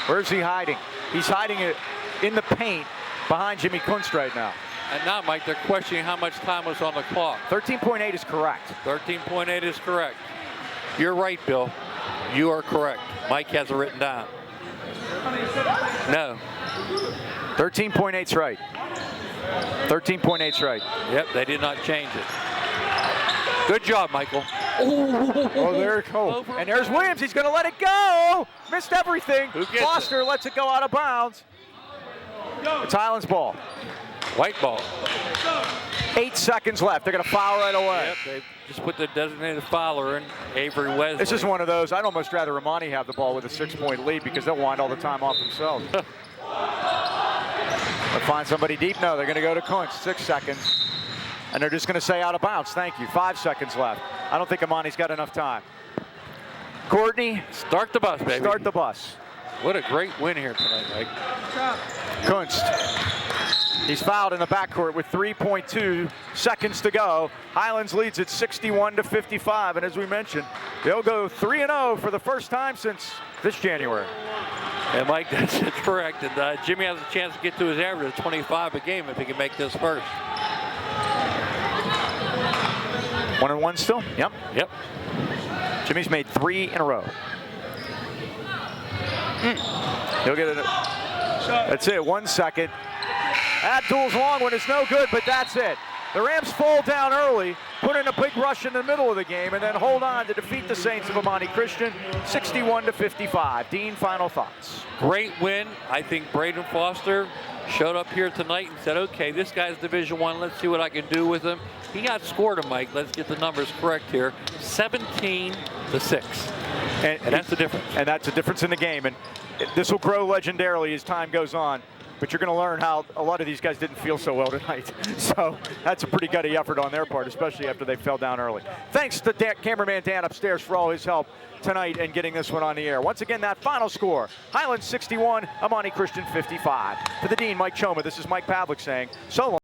Where's he hiding? He's hiding it in the paint behind Jimmy Kunst right now. And now, Mike, they're questioning how much time was on the clock. 13.8 is correct. 13.8 is correct. You're right, Bill. You are correct. Mike has it written down. No. 13.8's right. 13.8's right. Yep, they did not change it. Good job, Michael. Oh, there it goes. And there's Williams. He's going to let it go. Missed everything. Foster lets it go out of bounds. It's Highlands ball. White ball. 8 seconds left. They're going to foul right away. Yep, they just put the designated fouler in, Avery Wesley. This is one of those. I'd almost rather Imani have the ball with a 6-point lead because they'll wind all the time off themselves. They'll find somebody deep. No, they're going to go to Kunst. 6 seconds. And they're just going to say out of bounds. Thank you. 5 seconds left. I don't think Imani's got enough time. Courtney. Start the bus, baby. Start the bus. What a great win here tonight, Mike. Kunst. He's fouled in the backcourt with 3.2 seconds to go. Highlands leads at 61-55, and as we mentioned, they'll go 3-0 for the first time since this January. And Mike, that's correct. And Jimmy has a chance to get to his average of 25 a game if he can make this first. 1-1 still? Yep. Yep. Jimmy's made 3 in a row. He'll get it. That's it. 1 second. That duel's long one. It's no good, but that's it. The Rams fall down early, put in a big rush in the middle of the game, and then hold on to defeat the Saints of Imani Christian, 61-55. Dean, final thoughts. Great win. I think Braden Foster showed up here tonight and said, okay, this guy's Division I. Let's see what I can do with him. He outscored him, Mike. Let's get the numbers correct here. 17-6. And that's the difference. And that's the difference in the game. And this will grow legendarily as time goes on. But you're going to learn how a lot of these guys didn't feel so well tonight. So that's a pretty gutty effort on their part, especially after they fell down early. Thanks to cameraman Dan upstairs for all his help tonight and getting this one on the air. Once again, that final score, Highlands 61, Imani Christian 55. For the Dean, Mike Choma, this is Mike Pavlik saying so long.